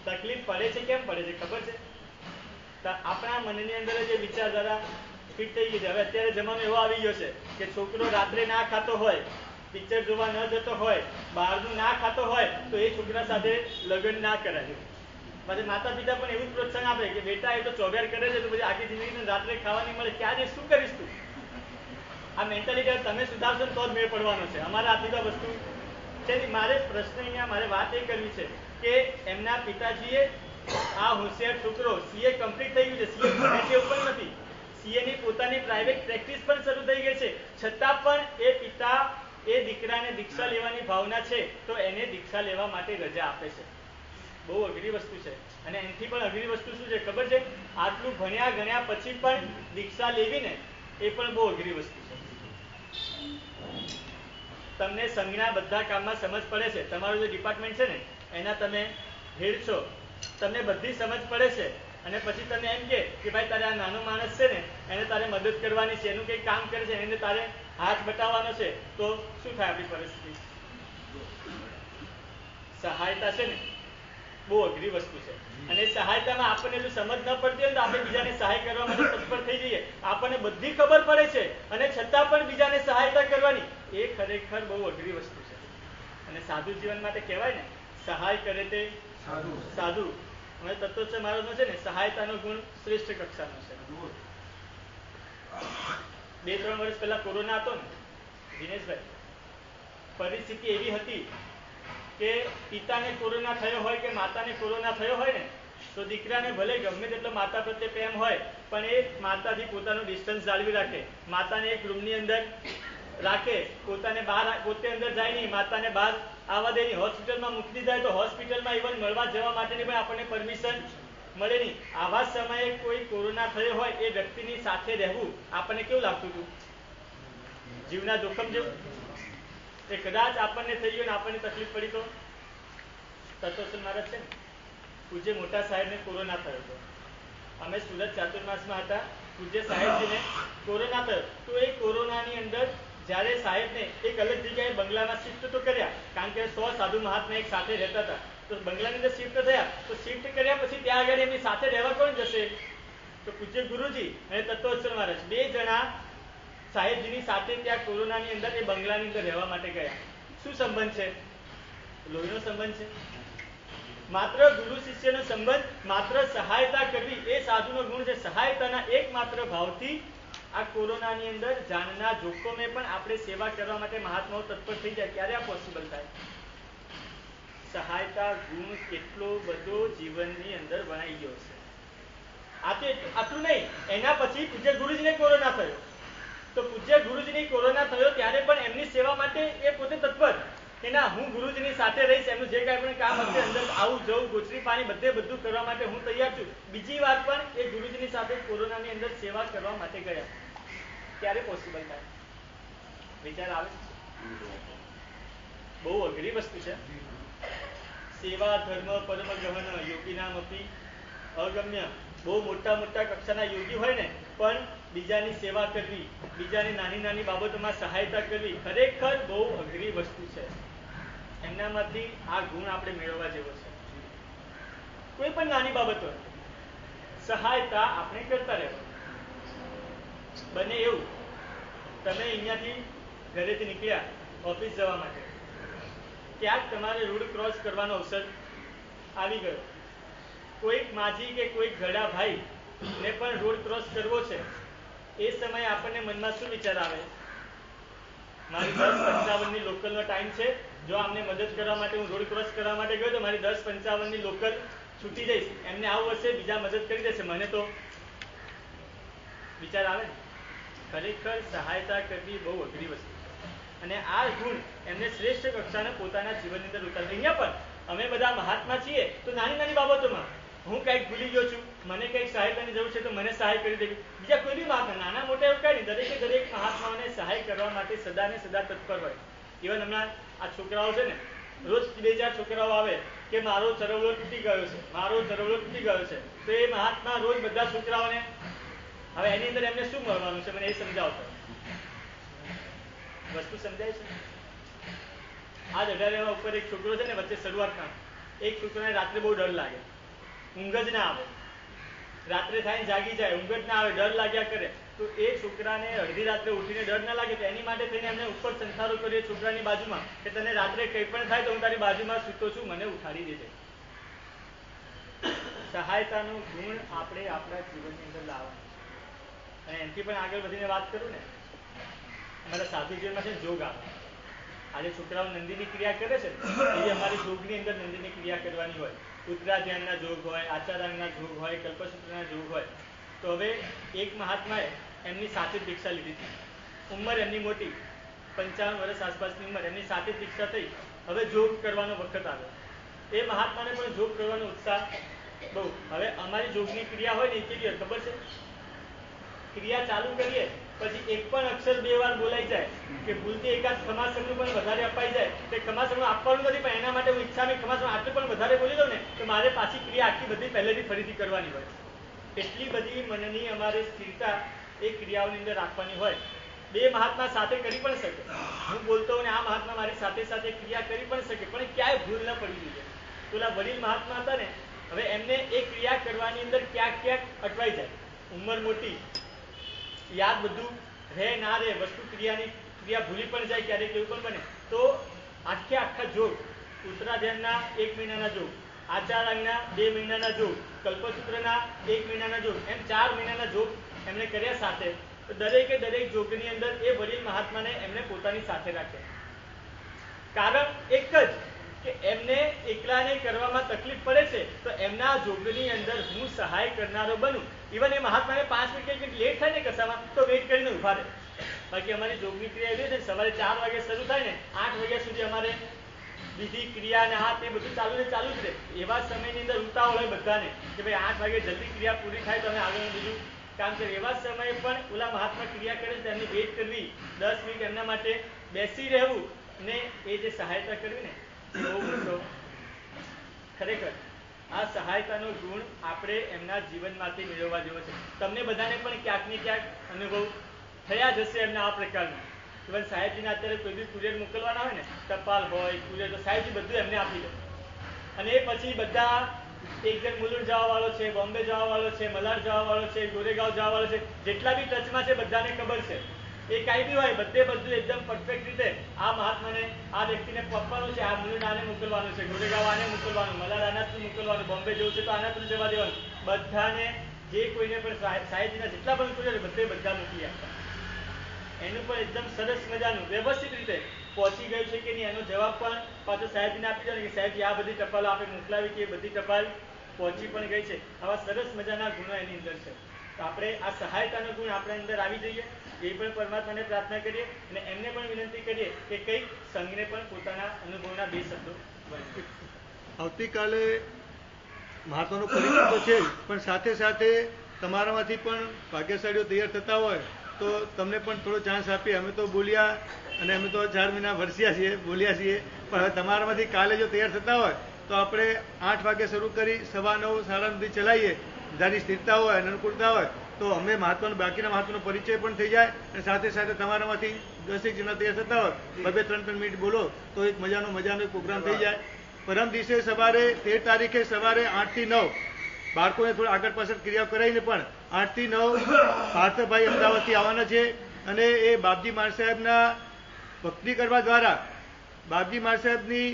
તકલીફ પડે છે, કેમ પડે છે ખબર છે? આપણા મનની અંદર જે વિચારધારા ફિટ થઈ ગઈ છે. હવે અત્યારે જમાનો એવો આવી ગયો છે કે છોકરો રાત્રે ના ખાતો હોય, પિક્ચર જોવા ન જતો હોય, બહારનું ના ખાતો હોય, તો એ છોકરા સાથે લગ્ન ના કરાય. પછી માતા પિતા પણ એવું જ પ્રોત્સાહન આપે કે બેટા એ તો ચોગેર કરે છે, તો પછી આખી જિંદગી રાત્રે ખાવાની મળે, ક્યારે શું કરીશ તું? આ મેન્ટાલિટી તમે સુધારશો ને તો જ મેળ પડવાનો છે. અમારા આટલી તો વસ્તુ છે. મારે પ્રશ્ન અહીંયા મારે વાત એ કરવી છે કે એમના પિતાજીએ આ હોશિયાર છોકરો CA કમ્પ્લીટ થઈ ગયું છે, CA ભણે છે એવું પણ નથી, CA ની પોતાની પ્રાઇવેટ પ્રેક્ટિસ પણ શરૂ થઈ ગઈ છે, છતાં પણ એ પિતા એ દીકરાને દીક્ષા લેવાની ભાવના છે તો એને દીક્ષા લેવા માટે રજા આપે છે. બહુ અઘરી વસ્તુ છે. અને એનાથી પણ અઘરી વસ્તુ શું છે ખબર છે? આટલું ભણ્યા ગણ્યા પછી પણ દીક્ષા લેવી ને, એ પણ બહુ અઘરી વસ્તુ છે. તમને સંજ્ઞા બધા કામમાં સમજ પડે છે, તમારું જે ડિપાર્ટમેન્ટ છે ને એના તમે હેડ છો, તમને બધી સમજ પડે છે, અને પછી તમે એમ કે ભાઈ તારે આ નાનો માણસ છે ને એને તારે મદદ કરવાની છે, એનું કંઈક કામ કરે છે, એને તારે હાથ બતાવવાનો છે, તો શું થાય આપણી પરિસ્થિતિ? સહાયતા છે ને બહુ અઘરી વસ્તુ છે. અને સહાયતામાં આપણને જો સમજ ન પડતી હોય તો આપણે બીજાને સહાય કરવા માટે તત્પર થઈ જઈએ. આપણને બધી ખબર પડે છે અને છતાં પણ બીજાને સહાયતા કરવાની, એ ખરેખર બહુ અઘરી વસ્તુ છે. અને સાધુ જીવન માટે કહેવાય ને, સહાય કરે તે સાધુ. અમે તત્વોત્સવ મહારાજનો છે ને સહાયતાનો ગુણ શ્રેષ્ઠ કક્ષાનો છે. 2-3 વર્ષ પહેલા કોરોના હતો ને દિનેશભાઈ, પરિસ્થિતિ એવી હતી કે પિતાને કોરોના થયો હોય કે માતાને કોરોના થયો હોય ને, તો દીકરાને ભલે ગમે તેટલો માતા પ્રત્યે પ્રેમ હોય, પણ એ માતાથી પોતાનું ડિસ્ટન્સ જાળવી રાખે, માતાને એક રૂમની અંદર રાખે, પોતાને બહાર પોતે અંદર જાય નહીં, માતાને બહાર આવવા દે નહીં. હોસ્પિટલમાં મૂકી જાય તો હોસ્પિટલમાં ઇવન મળવા જવા માટેની પણ આપણને પરમિશન મળે નહીં. આવા સમયે કોઈ કોરોના થયો હોય એ વ્યક્તિની સાથે રહેવું આપણને કેવું લાગતું હતું? જીવના જોખમ જેવું. એ કદાચ આપણને થઈ ગયું ને આપણને તકલીફ પડી તો? તત્વોત્સવ મહારાજ છે ને, પૂજ્ય મોટા સાહેબને કોરોના થયો હતો. અમે સુરત ચાતુર્માસમાં હતા, પૂજ્ય સાહેબજીને કોરોના થયો તો એ કોરોનાની અંદર જ્યારે સાહેબને એક અલગ જગ્યાએ બંગલામાં શિફ્ટ તો કર્યા, કારણ કે 100 સાધુ મહાત્મા એક સાથે રહેતા હતા, તો બંગલાની અંદર શિફ્ટ થયા, તો શિફ્ટ કર્યા પછી ત્યાં આગળ એમની સાથે રહેવા કોણ જશે? તો પૂજ્ય ગુરુજી અને તત્વોત્સવ મહારાજ 2 જણા સાહેબજીની સાથે ત્યાં કોરોનાની અંદર એ બંગલાની અંદર રહેવા માટે ગયા. શું સંબંધ છે? લોહીનો સંબંધ છે. માત્ર ગુરુ શિષ્યનો સંબંધ, માત્ર સહાયતા કરવી એ સાધુનો ગુણ છે. સહાયતાના એકમાત્ર ભાવથી આ કોરોનાની અંદર જાનના જોખમે પણ આપણે સેવા કરવા માટે મહાત્માઓ તત્પર થઈ જાય. ક્યારે આ પોસિબલ થાય? સહાયતા ગુણ કેટલો બધો જીવનની અંદર વણાઈ ગયો છે. આટલું નહીં, એના પછી પૂજ્ય ગુરુજીને કોરોના થયો, તો પૂજ્ય ગુરુજીની કોરોના થયો ત્યારે પણ એમની સેવા માટે એ પોતે તત્પર કે ના, હું ગુરુજીની સાથે રહીશ, એમનું જે કાંઈ પણ કામ હશે અંદર આવું જવું, ગોચરી પાણી બધું કરવા માટે હું તૈયાર છું. બીજી વાર પણ એ ગુરુજીની સાથે કોરોનાની અંદર સેવા કરવા માટે ગયા. ક્યારે પોસિબલ થાય? વિચાર આવે? બહુ અઘરી વસ્તુ છે. સેવા ધર્મ પરમ ગહન યોગીનામ અપી અગમ્ય. બહુ મોટા મોટા કક્ષાના યોગી હોય ને પણ બીજાની સેવા કરવી, બીજાની નાની નાની બાબતોમાં સહાયતા કરવી ખરેખર બહુ અઘરી વસ્તુ છે. એમનામાંથી આ ગુણ આપણે મેળવવા જેવો છે. કોઈ પણ નાની બાબત હોય સહાયતા આપણે કરતા રહેવું. બને એવું તમે અહીંયાથી ઘરેથી નીકળ્યા ઓફિસ જવા માટે, ક્યાંક તમારે રોડ ક્રોસ કરવાનો અવસર આવી ગયો, કોઈક માજી કે કોઈક ઘડા ભાઈ ને પણ રોડ ક્રોસ કરવો છે. એ સમયે આપણને મનમાં શું વિચાર આવે? મારી 10:55 લોકલનો ટાઈમ છે, જો આમને મદદ કરવા માટે હું રોડ ક્રોસ કરવા માટે ગયો તો મારી 10:55 લોકલ છૂટી જઈશ, એમને આવું હશે, બીજા મદદ કરી દેશે, મને તો વિચાર આવે ને. ખરેખર સહાયતા કરવી બહુ અઘરી વસ્તુ છે અને આ ગુણ એમને શ્રેષ્ઠ કક્ષાને પોતાના જીવનની અંદર ઉતારે. અહીંયા પણ અમે બધા મહાત્મા છીએ તો નાની નાની બાબતોમાં હું કંઈક ભૂલી ગયો છું, મને કંઈક સહાયતાની જરૂર છે તો મને સહાય કરી દેવી. બીજા કોઈ બી મહાત્મા, નાના મોટા એવું કંઈ નહીં, દરેકે દરેક મહાત્માઓને સહાય કરવા માટે સદા ને સદા તત્પર હોય. ઇવન હમણાં આ છોકરાઓ છે ને, રોજ 2-4 છોકરાઓ આવે કે મારો ચરવડો તૂટી ગયો છે, મારો ચરવડો તૂટી ગયો છે, તો એ મહાત્મા રોજ બધા છોકરાઓને, હવે એની અંદર એમને શું મળવાનું છે મને એ સમજાવતો. વસ્તુ સમજાય છે? આ 18 ઉપર એક છોકરો છે ને, વચ્ચે શરૂઆતમાં એક છોકરાને રાત્રે બહુ ડર લાગે, ઊંઘ જ ના આવે, રાત્રે થાય જાગી જાય, ઊંઘ જ ના આવે, ડર લાગ્યા કરે. તો એ છોકરાને અડધી રાત્રે ઉઠીને ડર ના લાગે તો એની માટે થઈને એમને ઉપર સંસારો કર્યો છોકરાની બાજુમાં કે તને રાત્રે કંઈ પણ થાય તો હું તારી બાજુમાં સૂતો છું, મને ઉઠાડી દેજે. સહાયતાનો ગુણ આપણે આપણા જીવનની અંદર લાવવાનો. અને એનાથી પણ આગળ વધીને વાત કરું ને, અમારા સાધુ જીવનમાં છે જોગ આવે. આજે છોકરાઓ નંદીની ક્રિયા કરે છે એ અમારી જોગની અંદર નંદીની ક્રિયા કરવાની હોય. ઉત્તરા ધ્યાનના જોગ હોય, આચારાંગના જોગ હોય, કલ્પસૂત્રના જોગ હોય. તો હવે એક મહાત્માએ એમની સાથે જ દીક્ષા લીધી હતી. ઉંમર એમની મોટી, 55 વર્ષ આસપાસની ઉંમર, એમની સાથે જ દીક્ષા થઈ. હવે જોગ કરવાનો વખત આવ્યો. એ મહાત્માને પણ જોગ કરવાનો ઉત્સાહ બહુ. હવે અમારી જોગની ક્રિયા હોય ને એ કેવી હોય ખબર છે? ક્રિયા ચાલુ કરીએ પછી એક પણ અક્ષર 2 વાર બોલાઈ જાય કે ભૂલથી એકાદ ખમાસણનું પણ વધારે અપાઈ જાય, તે ખમાસણનું આપવાનું નથી પણ એના માટે હું ઈચ્છા ખમાસણ આટલું પણ વધારે બોલી દઉં ને તો મારે પાછી ક્રિયા આખી બધી પહેલેથી ફરીથી કરવાની હોય. એટલી બધી મનની અમારે સ્થિરતા એ ક્રિયાઓની અંદર રાખવાની હોય. 2 મહાત્મા સાથે કરી પણ શકે, હું બોલતો હોઉં ને આ મહાત્મા મારી સાથે સાથે ક્રિયા કરી પણ શકે, પણ ક્યાંય ભૂલ ન પડી જોઈએ. પેલા વડીલ મહાત્મા હતા ને, હવે એમને એ ક્રિયા કરવાની અંદર ક્યાંક ક્યાંક અટવાઈ જાય, ઉંમર મોટી, યાદ બધું રહે ના રહે, વસ્તુ ક્રિયા ભૂલી પણ જાય, ક્યારેક એવું પણ બને. તો આખા જોગ, ઉત્તરાધ્યાનના 1 મહિનાના જોગ, આચારાંગના 2 મહિનાના જોગ, કલ્પસૂત્રના 1 મહિનાના જોગ, એમ 4 મહિનાના જોગ એમણે કર્યા સાથે. તો દરેકે દરેક જોગની અંદર એ વડીલ મહાત્માને એમને પોતાની સાથે રાખ્યા. કારણ એક જ કે એમને એકલાને કરવામાં તકલીફ પડે છે તો એમના જોગની અંદર હું સહાય કરનારો બનું. ઇવન એ મહાત્માને 5 મિનિટ લેટ થાય ને કસામાં તો વેઇટ કરીને ઉભા રહે. બાકી અમારી જોગની ક્રિયા એવી છે ને, સવારે 4 વાગે શરૂ થાય ને 8 વાગ્યા સુધી અમારે વિધિ ક્રિયા ને આ તે બધું ચાલુ જ રહે. એવા સમયની અંદર ઉતાવળ હોય બધાને કે ભાઈ 8 વાગે જલ્દી ક્રિયા પૂરી થાય તો અમે આગળનું બીજું કામ કરીએ. એવા સમયે પણ ઓલા મહાત્મા ક્રિયા કરે છે એમની વેઇટ કરવી, 10 મિનિટ એમના માટે બેસી રહેવું ને એ જે સહાયતા કરવી ને એ બહુ મોટો. ખરેખર આ સહાયતાનો ગુણ આપણે એમના જીવનમાંથી મેળવવા જેવો છે. તમને બધાને પણ ક્યાંક ને ક્યાંક અનુભવ થયા જશે એમના આ પ્રકારના. ઇવન સાહેબજીને અત્યારે કોઈ બી કુરિયર મોકલવાના હોય ને, ટપાલ હોય, કુરિયર, તો સાહેબજી બધું એમને આપી દે. અને એ પછી બધા, એક જણ મુલુંડ જવાવાળો છે, બોમ્બે જવાવાળો છે, મલાડ જવાવાળો છે, ગોરેગાંવ જવાવાળો છે, જેટલા બી ટચમાં છે બધાને ખબર છે એ કાંઈ બી હોય બધું એકદમ પરફેક્ટ રીતે આ મહાત્માને, આ વ્યક્તિને આપવાનું છે, આ મુલુંડ આને મોકલવાનું છે, ગોરેગાંવ આને મોકલવાનું, મલાડ આનાથી મોકલવાનું, બોમ્બે જવું છે તો આનાથી જવા દેવાનું. બધાને જે કોઈને પણ સાહેબજીના જેટલા પણ કુરિયર બધા મોકલી આપતા. એનું પણ એકદમ સરસ મજાનું વ્યવસ્થિત રીતે પહોંચી ગયું છે કે નહીં એનો જવાબ પણ પાછો સાહેબજીને આપી દો ને કે સાહેબજી આ બધી ટપાલો આપણે મોકલાવી કે બધી ટપાલ પહોંચી પણ ગઈ છે. આવા સરસ મજાના ગુણો એની અંદર છે. તો આપણે આ સહાયતાનો ગુણ આપણા અંદર આવી જઈએ એ પણ પરમાત્માને પ્રાર્થના કરીએ અને એમને પણ વિનંતી કરીએ કે કંઈક સંઘને પણ પોતાના અનુભવના 2 શબ્દો. આવતીકાલે મહાત્માનો પરિચય તો છે જ, પણ સાથે સાથે તમારામાંથી પણ ભાગ્યશાળીઓ તૈયાર થતા હોય તો તમને પણ થોડો ચાન્સ આપીએ. અમે તો બોલ્યા અને અમે તો 4 મહિના વરસ્યા છીએ, બોલ્યા છીએ, પણ હવે તમારામાંથી કાલે જો તૈયાર થતા હોય તો આપણે 8 વાગે શરૂ કરી 9:15 સાડા 9 સુધી ચલાવીએ. બધાની સ્થિરતા હોય, અનુકૂળતા હોય તો અમે બાકીના મહત્વનો પરિચય પણ થઈ જાય અને સાથે સાથે તમારામાંથી 10 જણા તૈયાર થતા હોય 2-3 મિનિટ બોલો તો એક મજાનો એક પ્રોગ્રામ થઈ જાય. પરમ દિવસે સવારે 13 તારીખે સવારે 8 થી 9 બાળકોને થોડી આગળ પાછળ ક્રિયાઓ કરાવીને પણ 8 થી 9 પાર્થભાઈ અમદાવાદથી આવવાના છે અને એ બાપજી માર સાહેબના ભક્તિ કરવા દ્વારા બાપજી માર સાહેબની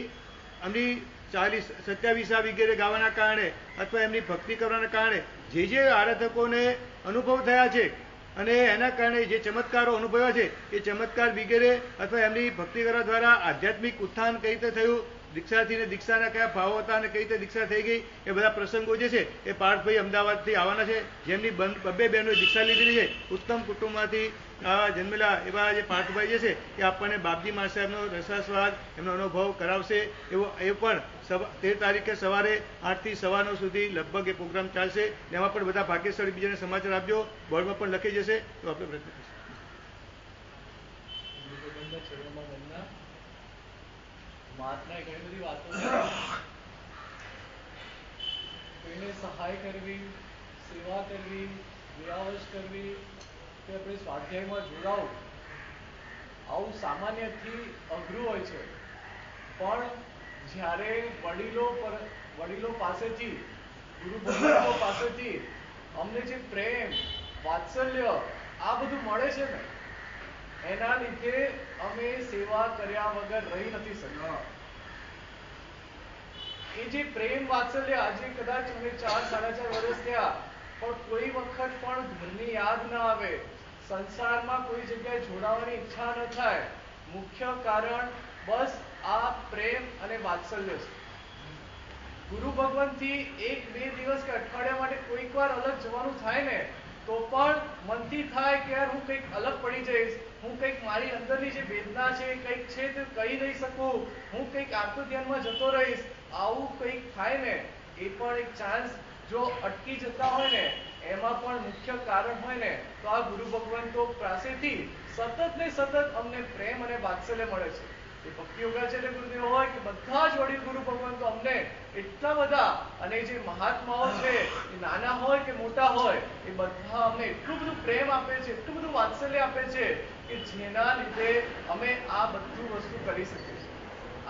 એમની 40-27 વગેરે ગાવાના કારણે અથવા એમની ભક્તિ કરવાના કારણે જે આરાધકોને અનુભવ થયા છે અને એના કારણે જે ચમત્કારો અનુભવ્યા છે એ ચમત્કાર વગેરે અથવા એમની ભક્તિ કરવા દ્વારા આધ્યાત્મિક ઉત્થાન કઈ રીતે થયું, દીક્ષાથીને દીક્ષાના કયા ભાવો હતા અને કઈ રીતે દીક્ષા થઈ ગઈ, એ બધા પ્રસંગો જે છે એ પાર્થભાઈ અમદાવાદથી આવવાના છે. જેમની 2 બહેનોએ દીક્ષા લીધેલી છે, ઉત્તમ કુટુંબમાંથી જન્મેલા એવા જે પાર્થભાઈ જે છે એ આપણને બાપજી માર સાહેબનો રસાસ્વાદ એમનો અનુભવ કરાવશે. એ પણ 13 તારીખે સવારે 8 થી 9:15 સુધી લગભગ એ પ્રોગ્રામ ચાલશે. એમાં પણ બધા ભાગ્યશાળી બીજાને સમાચાર આપજો, બોર્ડમાં પણ લખી જશે તો આપણે પ્રયત્ન કરીશું. મહાત્માએ ઘણી બધી વાતો કોઈને સહાય કરવી, સેવા કરવી, વિરાવશ કરવી કે આપણે સ્વાધ્યાયમાં જોડાવું, આવું સામાન્યથી અઘરું હોય છે. પણ જ્યારે વડીલો પાસેથી, ગુરુ ભગવંતો પાસેથી અમને જે પ્રેમ, વાત્સલ્ય આ બધું મળે છે ને, એના લીધે અમે સેવા કર્યા વગર રહી નથી શકતા. એ જે પ્રેમ વાત્સલ્ય આજે કદાચ અમે 4-4.5 વર્ષ થયા પણ કોઈ વખત પણ ઘરની યાદ ના આવે, સંસારમાં કોઈ જગ્યાએ જોડાવાની ઈચ્છા ન થાય, મુખ્ય કારણ બસ આ પ્રેમ અને વાત્સલ્ય છે. ગુરુ ભગવાનથી 1-2 દિવસ કે અઠવાડિયા માટે કોઈક વાર અલગ જવાનું થાય ને તો પણ મનથી થાય કે યાર હું કંઈક અલગ પડી જઈશ, હું કંઈક મારી અંદરની જે વેદના છે કંઈક છે તે કહી નહીં શકું, હું કંઈક આત્મધ્યાનમાં જતો રહીશ, આવું કંઈક થાય ને એ પણ એક ચાન્સ જો અટકી જતા હોય ને એમાં પણ મુખ્ય કારણ હોય ને તો આ ગુરુ ભગવંતો પાસેથી સતત ને સતત અમને પ્રેમ અને વાત્સલ્ય મળે છે. એ ભક્તિ યોગાચાર્ય ગુરુદેવ હોય કે બધા જ વડીલ ગુરુ ભગવંતો અમને એટલા બધા, અને જે મહાત્માઓ છે એ નાના હોય કે મોટા હોય એ બધા અમને એટલું બધું પ્રેમ આપે છે, એટલું બધું વાત્સલ્ય આપે છે કે જેના લીધે અમે આ બધું વસ્તુ કરી શકીએ છીએ.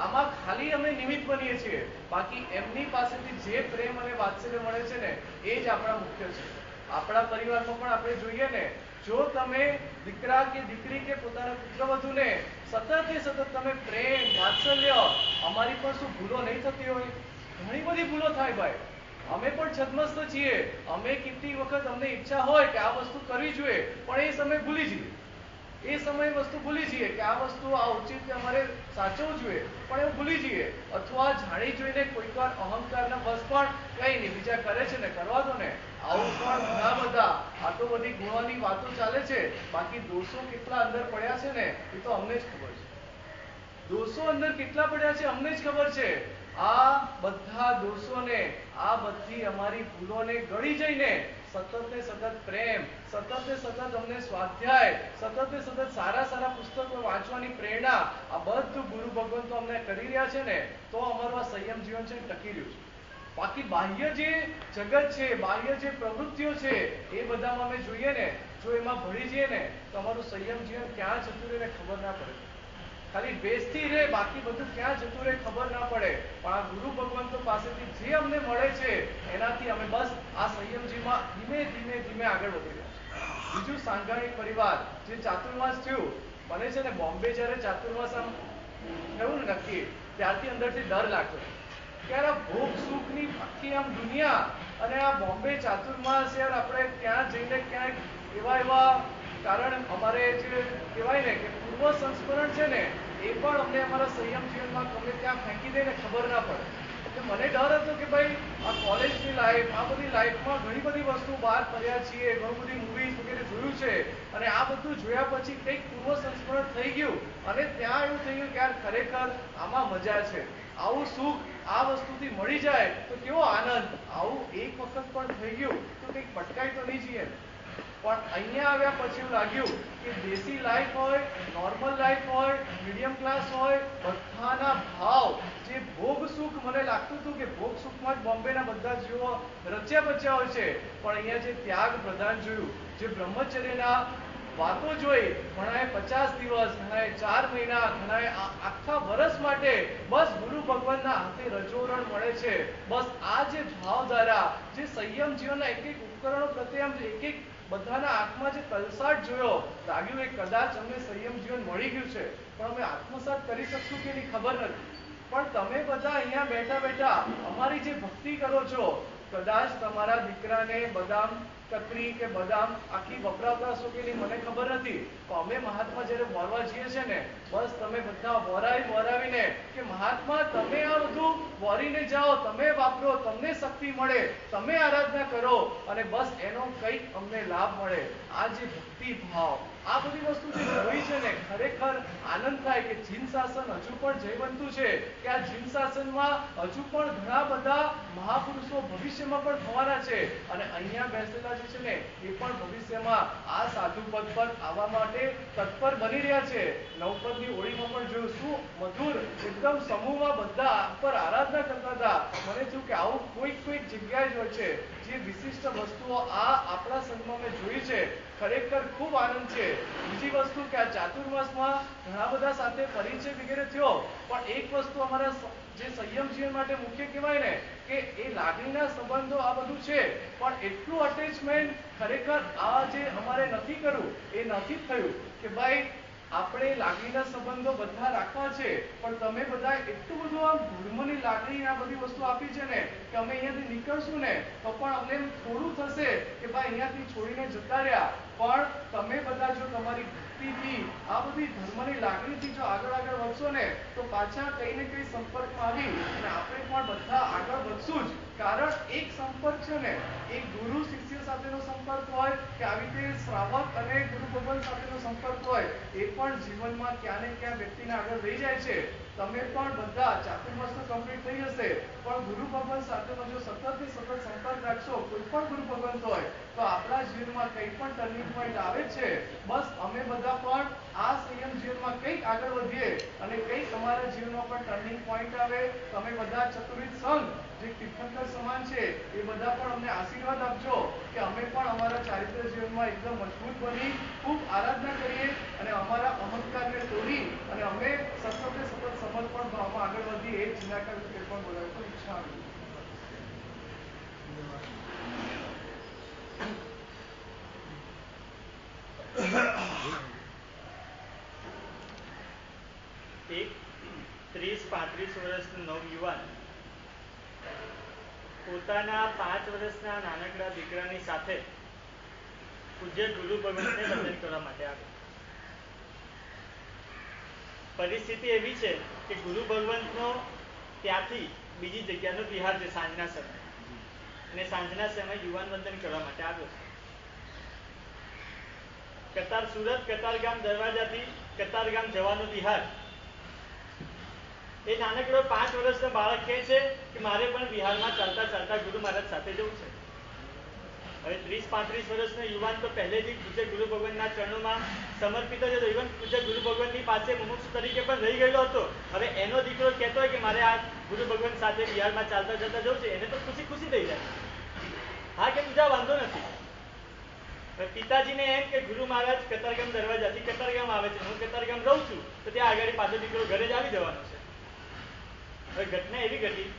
આમાં ખાલી અમે નિમિત્ત બનીએ છીએ, બાકી એમની પાસેથી જે પ્રેમ અને વાત્સલ્ય મળે છે ને એ જ આપણા મુખ્ય છે. આપણા પરિવારમાં પણ આપણે જોઈએ ને, જો તમે દીકરા કે દીકરી કે પોતાના પુત્રવધૂને સતત ને સતત તમે પ્રેમ, વાત્સલ્ય, અમારી પણ શું ભૂલો નહીં થતી હોય? ઘણી બધી ભૂલો થાય ભાઈ. અમે પણ છદ્મસ્ત છીએ. અમે કેટલી વખત અમને ઈચ્છા હોય કે આ વસ્તુ કરવી જોઈએ પણ એ સમય ભૂલી જઈએ. એ સમય વસ્તુ ભૂલી જઈએ કે આ વસ્તુ આ ઉચિત અમારે સાચવવું જોઈએ પણ એવું ભૂલી જઈએ, અથવા જાણી જોઈને કોઈક વાર અહંકારના બસ પણ કઈ નહીં બીજા કરે છે ને કરવા દો ને, આવું પણ ઘણા બધા. આ તો બધી ગુણોની વાતો ચાલે છે, બાકી દોષો કેટલા અંદર પડ્યા છે ને એ તો અમને જ ખબર છે. દોષો અંદર કેટલા પડ્યા છે અમને જ ખબર છે. આ બધા દોષોને, આ બધી અમારી ભૂલોને ગળી જઈને સતત ને સતત પ્રેમ, સતત ને સતત અમને સ્વાધ્યાય, સતત ને સતત સારા પુસ્તકો વાંચવાની પ્રેરણા, આ બધું ગુરુ ભગવંતો અમને કરી રહ્યા છે ને તો અમારું આ સંયમ જીવન છે ટકી રહ્યું છે. બાકી બાહ્ય જે જગત છે, બાહ્ય જે પ્રવૃત્તિઓ છે એ બધામાં અમે જોઈએ ને, જો એમાં ભળી જઈએ ને તો અમારું સંયમ જીવન ક્યાં જતું રહે ખબર ના પડે. ખાલી બેસથી રહે, બાકી બધું ક્યાં જતું રહે ખબર ના પડે. પણ આ ગુરુ ભગવંતો પાસેથી જે અમને મળે છે એનાથી અમે બસ આ સંયમજીમાં ધીમે ધીમે આગળ વધી રહ્યા છે. બીજું સાંઘાણી પરિવાર જે ચાતુર્માસ થયું, મને છે ને બોમ્બે જયારે ચાતુર્માસ આમ થયું ને નક્કી, ત્યારથી અંદરથી ડર લાગતો કે યાર આ ભોગ સુખની આખી આમ દુનિયા અને આ બોમ્બે ચાતુર્માસ યાર આપણે ત્યાં જઈને ક્યાંક એવા કારણ અમારે જે કહેવાય ને કે પૂર્વ સંસ્મરણ છે ને એ પણ અમને અમારા સંયમ જીવનમાં ગમે ત્યાં ફેંકી દે ને ખબર ના પડે. એટલે મને ડર હતો કે ભાઈ આ કોલેજની લાઈફ, આ બધી લાઈફમાં ઘણી બધી વસ્તુ બહાર ફર્યા છીએ, ઘણું બધી મૂવીઝ વગેરે જોયું છે અને આ બધું જોયા પછી કંઈક પૂર્વ સંસ્મરણ થઈ ગયું અને ત્યાં એવું થઈ ગયું કે યાર ખરેખર આમાં મજા છે, આવું સુખ આ વસ્તુથી મળી જાય તો કેવો આનંદ. આવું એક વખત પણ થઈ ગયું તો કંઈક ભટકાઈ તો નહીં જઈએ. પણ અહીંયા આવ્યા પછી એવું લાગ્યું કે દેશી લાઈફ હોય, નોર્મલ લાઈફ હોય, મીડિયમ ક્લાસ હોય, બધાના ભાવ જે ભોગ સુખ, મને લાગતું હતું કે ભોગ સુખમાં જ બોમ્બેના બધા જીવો રચ્યા બચ્યા હોય છે, પણ અહીંયા જે ત્યાગ પ્રધાન જોયું, જે બ્રહ્મચર્યના વાતો જોઈ, ઘણાએ 50 દિવસ, ઘણાએ 4 મહિના, ઘણાએ આખા વર્ષ માટે બસ ગુરુ ભગવાનના હાથે રજોરણ મળે છે. બસ આ જે ભાવધારા, જે સંયમ જીવનના એક એક ઉપકરણો પ્રત્યે આમ એક એક બધાના આંખમાં જે તલસાટ જોયો, લાગ્યું કે કદાચ અમને સંયમ જીવન મળી ગયું છે, પણ અમે આત્મસાત કરી શકશું કે નહીં ખબર નથી. પણ તમે બધા અહીંયા બેઠા બેઠા અમારી જે ભક્તિ કરો છો, કદાચ તમારા દીકરાને બદામ કતરી કે બદામ આખી વપરાવતા હશો કે નહીં મને ખબર નથી, પણ અમે મહાત્મા જ્યારે વોરવા જઈએ છીએ ને, બસ તમે બધા વોરાવીને કે મહાત્મા તમે આ બધું વોરીને જાઓ, તમે વાપરો, તમને શક્તિ મળે, તમે આરાધના કરો અને બસ એનો કંઈક અમને લાભ મળે. આ જે ભક્તિ ભાવ, આ બધી વસ્તુ જે જોઈ છે ને, ખરેખર આનંદ થાય કે જીન શાસન હજુ પણ જયવંતુ છે, કે આ જીન શાસનમાં હજુ પણ ઘણા બધા મહાપુરુષો ભવિષ્યમાં પણ થવાના છે, અને અહીંયા બેસેલા જે છે ને એ પણ ભવિષ્યમાં આ સાધુ પદ પર આવવા માટે તત્પર બની રહ્યા છે. નવપદની ઓળીમાં પણ જોયું શું મધુર એકદમ સમૂહમાં બધા પર આરાધના કરતા હતા. મને થયું કે આવું કોઈક જગ્યાએ જ હોય છે જે વિશિષ્ટ વસ્તુઓ આ આપણા સંઘમાં મેં જોઈ છે. ખરેખર ખૂબ આનંદ છે. બીજી વસ્તુ કે આ ચાતુર્માસમાં ઘણા બધા સાથે પરિચય વગેરે થયો, પણ એક વસ્તુ અમારા જે સંયમ જીવન માટે મુખ્ય કહેવાય ને કે એ લાગણીના સંબંધો આ બધું છે, પણ એટલું અટેચમેન્ટ ખરેખર આ જે અમારે નથી કરવું એ નથી થયું કે ભાઈ આપણે લાગણીના સંબંધો બધા રાખવા છે, પણ તમે બધા એટલું બધું આમ ધર્મની લાગણી આ બધી વસ્તુ આપી છે ને કે અમે અહીંયાથી નીકળશું ને તો પણ અમને થોડું થશે કે ભાઈ અહીંયાથી છોડીને જતા રહ્યા, પણ તમે બધા જો તમારી ભક્તિથી આ બધી ધર્મની લાગણીથી જો આગળ વધશો ને તો પાછા કંઈ ને કંઈ સંપર્કમાં આવી અને આપણે પણ બધા આગળ વધશું જ. કારણ એક સંપર્ક છે ને, એક ગુરુ શિષ્ય સાથેનો સંપર્ક હોય કે આવી રીતે શ્રાવક અને ગુરુ ભગવાન સાથેનો સંપર્ક હોય, એ પણ જીવનમાં ક્યાં ને ક્યાં વ્યક્તિને આગળ લઈ જાય છે. તમે પણ બધા ચાતુર્માસ તો કમ્પ્લીટ થઈ જશે, પણ ગુરુ ભગવાન સાથેનો જો સતત સંપર્ક રાખશો, કોઈ પણ ગુરુ ભગવાન હોય તો આપણા જીવનમાં કંઈ પણ ટર્નિંગ પોઈન્ટ આવે છે. બસ અમે બધા પણ આ સંયમ જીવનમાં કંઈક આગળ વધીએ અને કંઈક અમારા જીવનમાં પણ ટર્નિંગ પોઈન્ટ આવે. તમે બધા ચતુર્વિધ સંઘ જે તીર્થંકર સમાન છે એ બધા પણ અમને આશીર્વાદ આપજો કે અમે પણ અમારા ચારિત્ર જીવનમાં એકદમ મજબૂત બની ખૂબ આરાધના કરીએ અને અમારા અહંકારને તોડી અને અમે સતત સમર્પણ ભાવમાં આગળ વધીએ. એ જિનાકાર તે પણ બોલાવે તો ઈચ્છા આવી. એક 30-35 વર્ષનો નવયુવાન પોતાના 5 વર્ષના નાનકડા દીકરાની સાથે પૂજ્ય ગુરુ ભગવાનને વંદન કરવા માટે આવ્યો. પરિસ્થિતિ એવી છે કે ગુરુ ભગવંતનો ત્યાંથી બીજી જગ્યાનો વિહાર છે સાંજના સમયે, અને સાંજના સમયે યુવાન વંદન કરવા માટે આવ્યો છે. સુરત કતારગામ દરવાજાથી કતારગામ જવાનો વિહાર. એ નાનકડો 5 વર્ષનો બાળક કહે છે કે મારે પણ વિહારમાં ચાલતા ચાલતા ગુરુ મહારાજ સાથે જવું છે. હવે 30-35 વર્ષનો યુવાન તો પહેલેથી પૂજ્ય ગુરુ ભગવાનના ચરણોમાં સમર્પિત જ હતો. ઇવન પૂજ્ય ગુરુ ભગવાનની પાસે મુમુક્ષુ તરીકે પણ રહી ગયેલો હતો. હવે એનો દીકરો કહેતો હોય કે મારે આ ગુરુ ભગવાન સાથે વિહારમાં ચાલતા ચાલતા જવું છે, એને તો ખુશી થઈ જાય. હા કે બીજા વાંધો નથી. પિતાજીને એમ કે ગુરુ મહારાજ કતારગામ દરવાજાથી કતારગામ આવે છે, હું કતારગામ રહું છું, તો ત્યાં આગળ પાછો દીકરો ઘરે જ આવી જવાનો છે. હવે ઘટના એવી ઘટી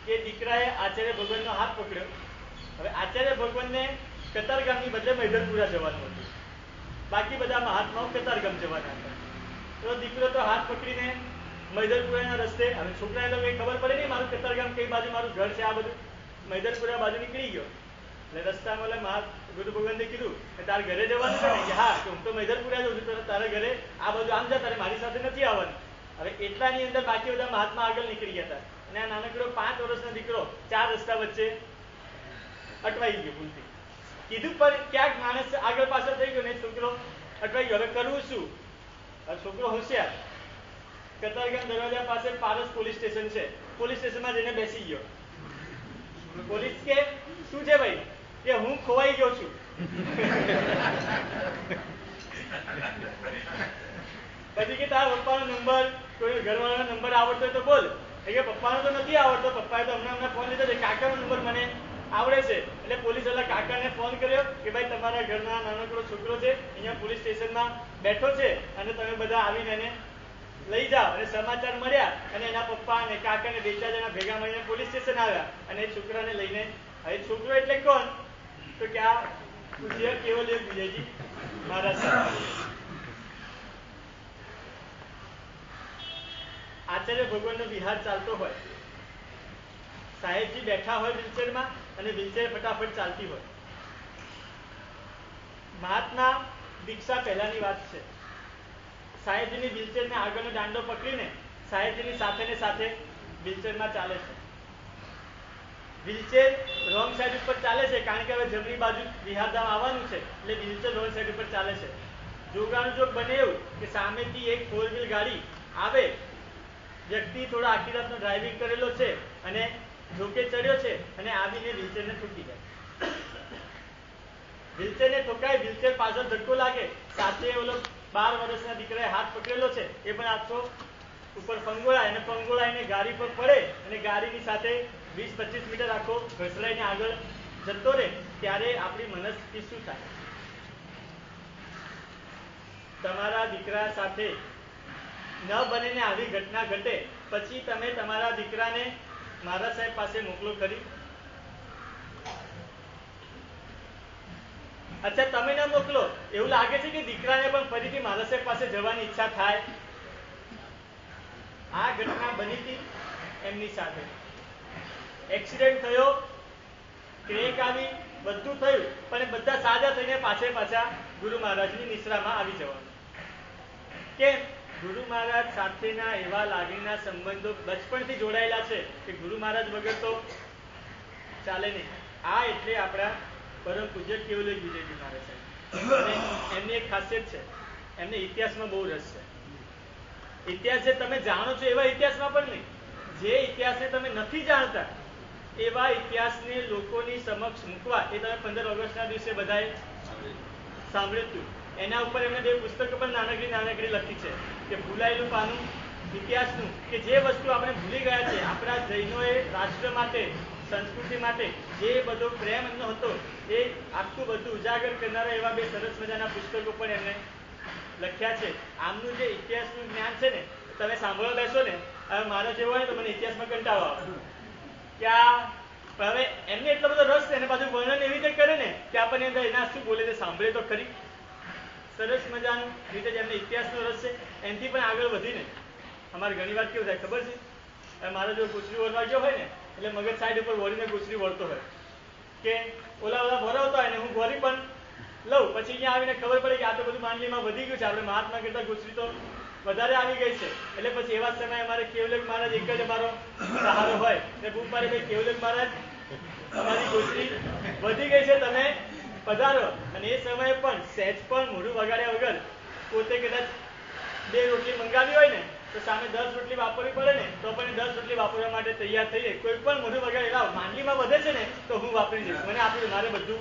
કે દીકરાએ આચાર્ય ભગવાનનો હાથ પકડ્યો. હવે આચાર્ય ભગવાનને કતારગામની બદલે મૈદનપુરા જવાનું હતું, બાકી બધા મહાત્માઓ કતારગામ જવાના હતા. તો દીકરો તો હાથ પકડીને મૈદનપુરાના રસ્તે, હવે છોકરાને તો કંઈ ખબર પડે નહીં મારું કતારગામ કઈ બાજુ મારું ઘર છે, આ બધું મૈદનપુરા બાજુ નીકળી ગયો. એટલે રસ્તામાં ગુરુ ભગવાનને કીધું કે તારે ઘરે જવાનું છે ને? હા, હું તો મૈદનપુરા જઉં છું, તો તારા ઘરે આ બધું આમ જા, તારે મારી સાથે નથી આવવાનું. હવે એટલાની અંદર બાકી બધા મહાત્મા આગળ નીકળી ગયા હતા, અને આ નાનકડો 5 વર્ષનો દીકરો 4 રસ્તા વચ્ચે અટવાઈ ગયો ભૂલથી. કીધું પર ક્યાંક માણસ આગળ પાછળ થઈ ગયો ને છોકરો અટવાઈ ગયો. હવે કરવું શું? છોકરો હોશિયાર. કતારગામ દરવાજા પાસે પારસ પોલીસ સ્ટેશન છે, પોલીસ સ્ટેશનમાં જઈને બેસી ગયો. પોલીસ કે શું છે ભાઈ? કે હું ખોવાઈ ગયો છું. પછી કે તારા પપ્પાનો નંબર, કોઈ ઘરવાળાનો નંબર આવડતો હોય તો બોલ. કે પપ્પાનો તો નથી આવડતો, પપ્પાએ તો હમણાં ફોન લીધો છે, કાકાનો નંબર મને આવડે છે. એટલે પોલીસ વાળા કાકાને ફોન કર્યો કે ભાઈ તમારા ઘરના નાનકડો છોકરો છે, અહીંયા પોલીસ સ્ટેશનમાં બેઠો છે અને તમે બધા આવીને એને લઈ જાઓ. અને સમાચાર મળ્યા અને એના પપ્પા અને કાકા ને 2-4 જણા ભેગા મળીને પોલીસ સ્ટેશન આવ્યા અને એ છોકરાને લઈને. હવે છોકરો એટલે કોણ? તો કે આ પૂજ્ય કેવલ્ય વિજયજી મહારાજ. આચાર્ય ભગવાનનો વિહાર ચાલતો હોય, સાહેબજી બેઠા હોય વ્હીલચેરમાં અને વ્હીલચેર ફટાફટ ચાલતી હોય. મહાત્મા દીક્ષા પહેલાની વાત છે. સાહેબજીની વ્હીલચેરને આગળનો દાંડો પકડીને સાહેબજીની સાથે ને સાથે વ્હીલચેરમાં ચાલે છે. વ્હીલચેર રોંગ સાઈડ ઉપર ચાલે છે કારણ કે હવે જમણી બાજુ વિહારધામ આવવાનું છે એટલે વ્હીલચેર રોંગ સાઈડ ઉપર ચાલે છે. જોગાનું જોગ બને એવું કે સામેથી એક 4 વ્હીલ ગાડી આવે, વ્યક્તિ થોડો આખી રાતનો ડ્રાઇવિંગ કરેલો છે અને ઝોકે ચડ્યો છે અને આવીને વ્હીલચેરને ઠોકી જાય. વ્હીલચેરને ઠોકાય, વ્હીલચેર પાછળ ધક્કો લાગે, સાથે ઓલો 12 વર્ષના દીકરાએ હાથ પકડેલો છે એ પણ આખો ઉપર ફંગોળાય અને ફંગોળાઈને ગાડી પર પડે અને ગાડીની સાથે 20-25 મીટર આખો ઘસડાઈને આગળ જતો રહે. ત્યારે આપણી મનસ્થિતિ શું થાય? તમારા દીકરા સાથે ન બને ને આવી ઘટના ઘટે પછી તમે તમારા દીકરાને મહારાજ સાહેબ પાસે મોકલો કરી? અચ્છા, તમે ન મોકલો, એવું લાગે છે કે દીકરાને પણ ફરીથી મહારાજ સાહેબ પાસે જવાની ઈચ્છા થાય? આ ઘટના બની હતી એમની સાથે. એક્સિડન્ટ થયો, ક્રેક આવી, બધું થયું, પણ બધા સાજા થઈને પાછા ગુરુ મહારાજની નિશ્રામાં આવી જવાનું. કેમ? ગુરુ મહારાજ સાથેના એવા લાગણીના સંબંધો બચપણથી જોડાયેલા છે કે ગુરુ મહારાજ વગર તો ચાલે નહીં. આ એટલે આપણા પરમ પૂજ્ય કેવલ્ય વિજયજી મહારાજ સાહેબ. અને એમની એક ખાસિયત છે, એમને ઇતિહાસમાં બહુ રસ છે. ઇતિહાસ જે તમે જાણો છો એવા ઇતિહાસમાં પણ નહીં, જે ઇતિહાસને તમે નથી જાણતા એવા ઇતિહાસને લોકોની સમક્ષ મૂકવા. એ તમે 15 ઓગસ્ટના દિવસે બધાએ સાંભળ્યું હતું. એના ઉપર એમને 2 પુસ્તકો પણ નાનકડી લખી છે કે ભૂલાયેલું પાનું ઇતિહાસનું, કે જે વસ્તુ આપણે ભૂલી ગયા છે. આપણા જૈનોએ રાષ્ટ્ર માટે, સંસ્કૃતિ માટે જે બધો પ્રેમ એમનો હતો એ આખું બધું ઉજાગર કરનારા એવા 2 સરસ મજાના પુસ્તકો પણ એમને લખ્યા છે. આમનું જે ઇતિહાસનું જ્ઞાન છે ને, તમે સાંભળવા બેસો ને, હવે મારા જેવો હોય તો મને ઇતિહાસમાં કંટાળો આવે કે હવે એમને એટલો બધો રસ છે ને, પાછું વર્ણન એવી રીતે કરે ને કે આપણને અંદર એના શું બોલે તે સાંભળે તો ખરી. સરસ મજાનું રીતે જેમને ઇતિહાસનો રસ છે એનાથી પણ આગળ વધીને અમારે ઘણી વાર કેવું થાય ખબર છે? મારો જો ગુચરી વળવા ગયો હોય ને એટલે મગજ સાઈડ ઉપર વળીને ગુચરી વળતો હોય કે ઓલા ભરાવતા હોય ને હું ગોરી પણ લઉં. પછી અહીંયા આવીને ખબર પડે કે આ તો બધું માંડલીમાં વધી ગયું છે, આપણે મહાત્મા કરતા ગુચરી તો વધારે આવી ગઈ છે. એટલે પછી એવા સમયે અમારે કેવલ્ય મહારાજ એક જ અમારો સહારો હોય ને બૂમ પાડે, ભાઈ કેવલ્ય મહારાજ અમારી ગુચરી વધી ગઈ છે, તમે પધારો. અને એ સમયે પણ સહેજ પણ મોઢું વગાડ્યા વગર પોતે કદાચ 2 રોટલી મંગાવી હોય ને તો સામે 10 રોટલી વાપરવી પડે ને તો પણ 10 રોટલી વાપરવા માટે તૈયાર થઈએ. કોઈ પણ મોઢું વગાડેલા માંડલીમાં વધે છે ને તો હું વાપરી દઈશ, મને આપી દો, મારે બધું.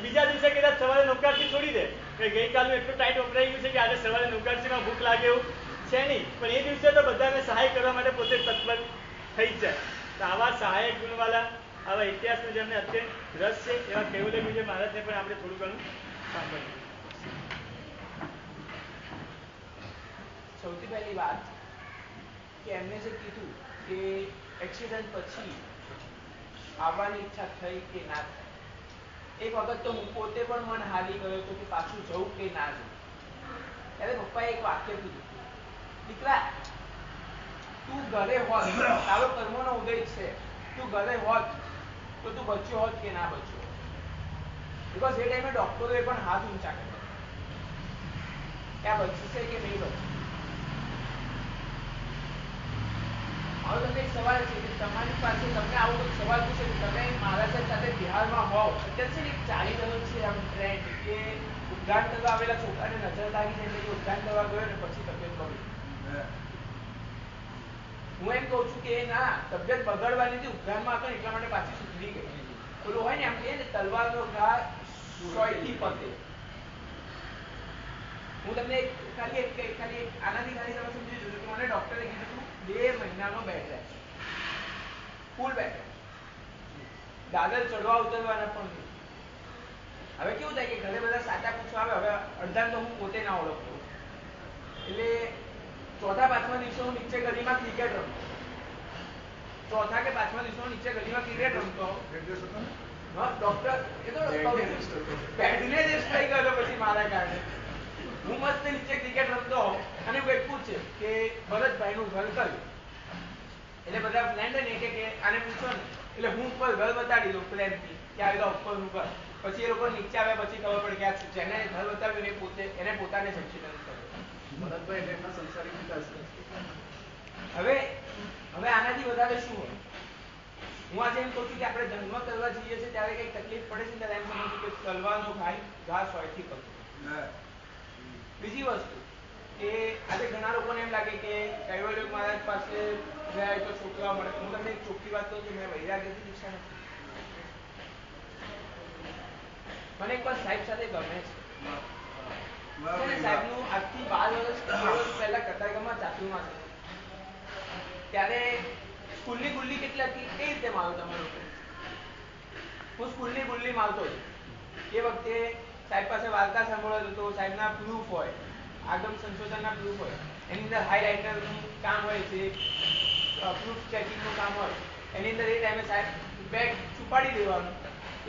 બીજા દિવસે કદાચ સવારે નૌકારથી છોડી દે કે ગઈકાલનું એટલું ટાઈટ વપરાઈ ગયું છે કે આજે સવારે નૌકારથીમાં ભૂખ લાગે એવું છે નહીં, પણ એ દિવસે તો બધાને સહાય કરવા માટે પોતે તત્પર થઈ જ જાય. તો આવા સહાયક ગુણવાળા, આવા ઇતિહાસનો જેમને અત્યંત રસ છે એવા કેવલ્ય વિજય મહારાજને પણ આપણે થોડું ઘણું સાંભળીએ. સૌથી પહેલી વાત કે એમને જે કીધું કે એક્સિડન્ટ પછી આવવાની ઈચ્છા થઈ કે ના થઈ. એક વખત તો હું પોતે પણ મન હારી ગયો હતો કે પાછું જવું કે ના જવું. ત્યારે પપ્પાએ એક વાક્ય કીધું, દીકરા તું ઘરે હોત, તારો કર્મનો ઉદય છે, તું ઘરે હોત તો તું બચ્યો હોત કે ના બચ્યો? બિકોઝ એ ટાઈમે ડોક્ટરોએ પણ હાથ ઊંચા કર્યા કે આ બચશે કે નહીં બચશે. હવે તમને એક સવાલ છે કે તમારી પાસે તમને આવો કોઈ સવાલ પૂછે કે તમે મહારાજ સાથે બિહારમાં હોવ, અત્યારે છે ને એક ચાલી રહ્યો છે આમ ટ્રેન્ડ કે ઉદ્ઘાટન કરવા આવેલા છોકરાને નજર લાગી જાય એટલે ઉદ્ઘાટન કરવા ગયો ને પછી તબિયત બગડી. હું એમ કહું છું કે ના, તબિયત બગડવાની હતી, ઉદ્ઘાટનમાં હતો એટલા માટે પાછી સુધરી ગઈ. પેલું હોય ને એમ કે તલવારનો ઘા સોયથી પતે. હું તમને ખાલી આનાથી ખાલી તમે સમજી જજો કે મને ડોક્ટરે કીધું 2 મહિનાનો બેડ રેસ્ટ, ફૂલ બેડ રેસ્ટ, દાદર ચડવા ઉતરવાના પણ નહીં. હવે કેવું થાય કે ઘરે બધા સાચા પૂછવા આવે, હવે અડધાને તો હું પોતે ના ઓળખતો, એટલે ચોથા પાંચમા દિવસે હું નીચે ગલીમાં ક્રિકેટ રમતો. ચોથા કે પાંચમા દિવસે હું નીચે ગલીમાં ક્રિકેટ રમતો. ડોક્ટર એ તો બેડને રેસ્ટ થઈ ગયો પછી મારા કારણે. હું મસ્ત નીચે ક્રિકેટ રમતો અને કોઈ પૂછે કે ભરતભાઈનું ઘર કયું, એટલે બધા ફ્રેન્ડ ને કે આને પૂછો ને, એટલે હું ઉપર ઘર બતાડી દઉં પ્લેનથી કે આ ઉપરનું ઘર. પછી એ લોકો નીચે આવ્યા પછી ખબર પડે કે આ જેને ઘર બતાવ્યું એને પોતાને સમજી નથી કર્યું. ભરતભાઈ એટલે એમના સંસારિક વિકાસ. હવે આનાથી વધારે શું હોય? હું આજે એમ કહું છું કે આપણે જન્મ કરવા જઈએ છીએ ત્યારે કઈ તકલીફ પડે છે ત્યારે એમ સમજવું કે તલવાનો ઘાસ હોયથી કરતો. બીજી વસ્તુ કે આજે ઘણા લોકોને એમ લાગે કે કૈવલ્ય મહારાજ પાસે ગયા તો છોકરા મળે. હું તમને એક ચોખ્ખી વાત કહું છું, મેં વૈરાગ્યથી દીક્ષા નથી. મને એક વાર સાહેબ સાથે ગમે છે. સાહેબનું આજથી 12 વર્ષ પહેલા કતારગામમાં ચાતુર્માસ હતું. ત્યારે સ્કૂલની ગુલ્લી કેટલી હતી કઈ રીતે મારો તમે લોકો? હું સ્કૂલની ગુલ્લી મારતો હતો. એ વખતે સાહેબ પાસે વાર્તા સાંભળવા જતો, સાહેબના પ્રૂફ હોય, આગમ સંશોધનના પ્રૂફ હોય, એની અંદર હાઈલાઇટરનું કામ હોય છે, પ્રૂફ ચેકિંગનું કામ હોય, એની અંદર એ ટાઈમે સાહેબ બેગ છુપાડી દેવાનું,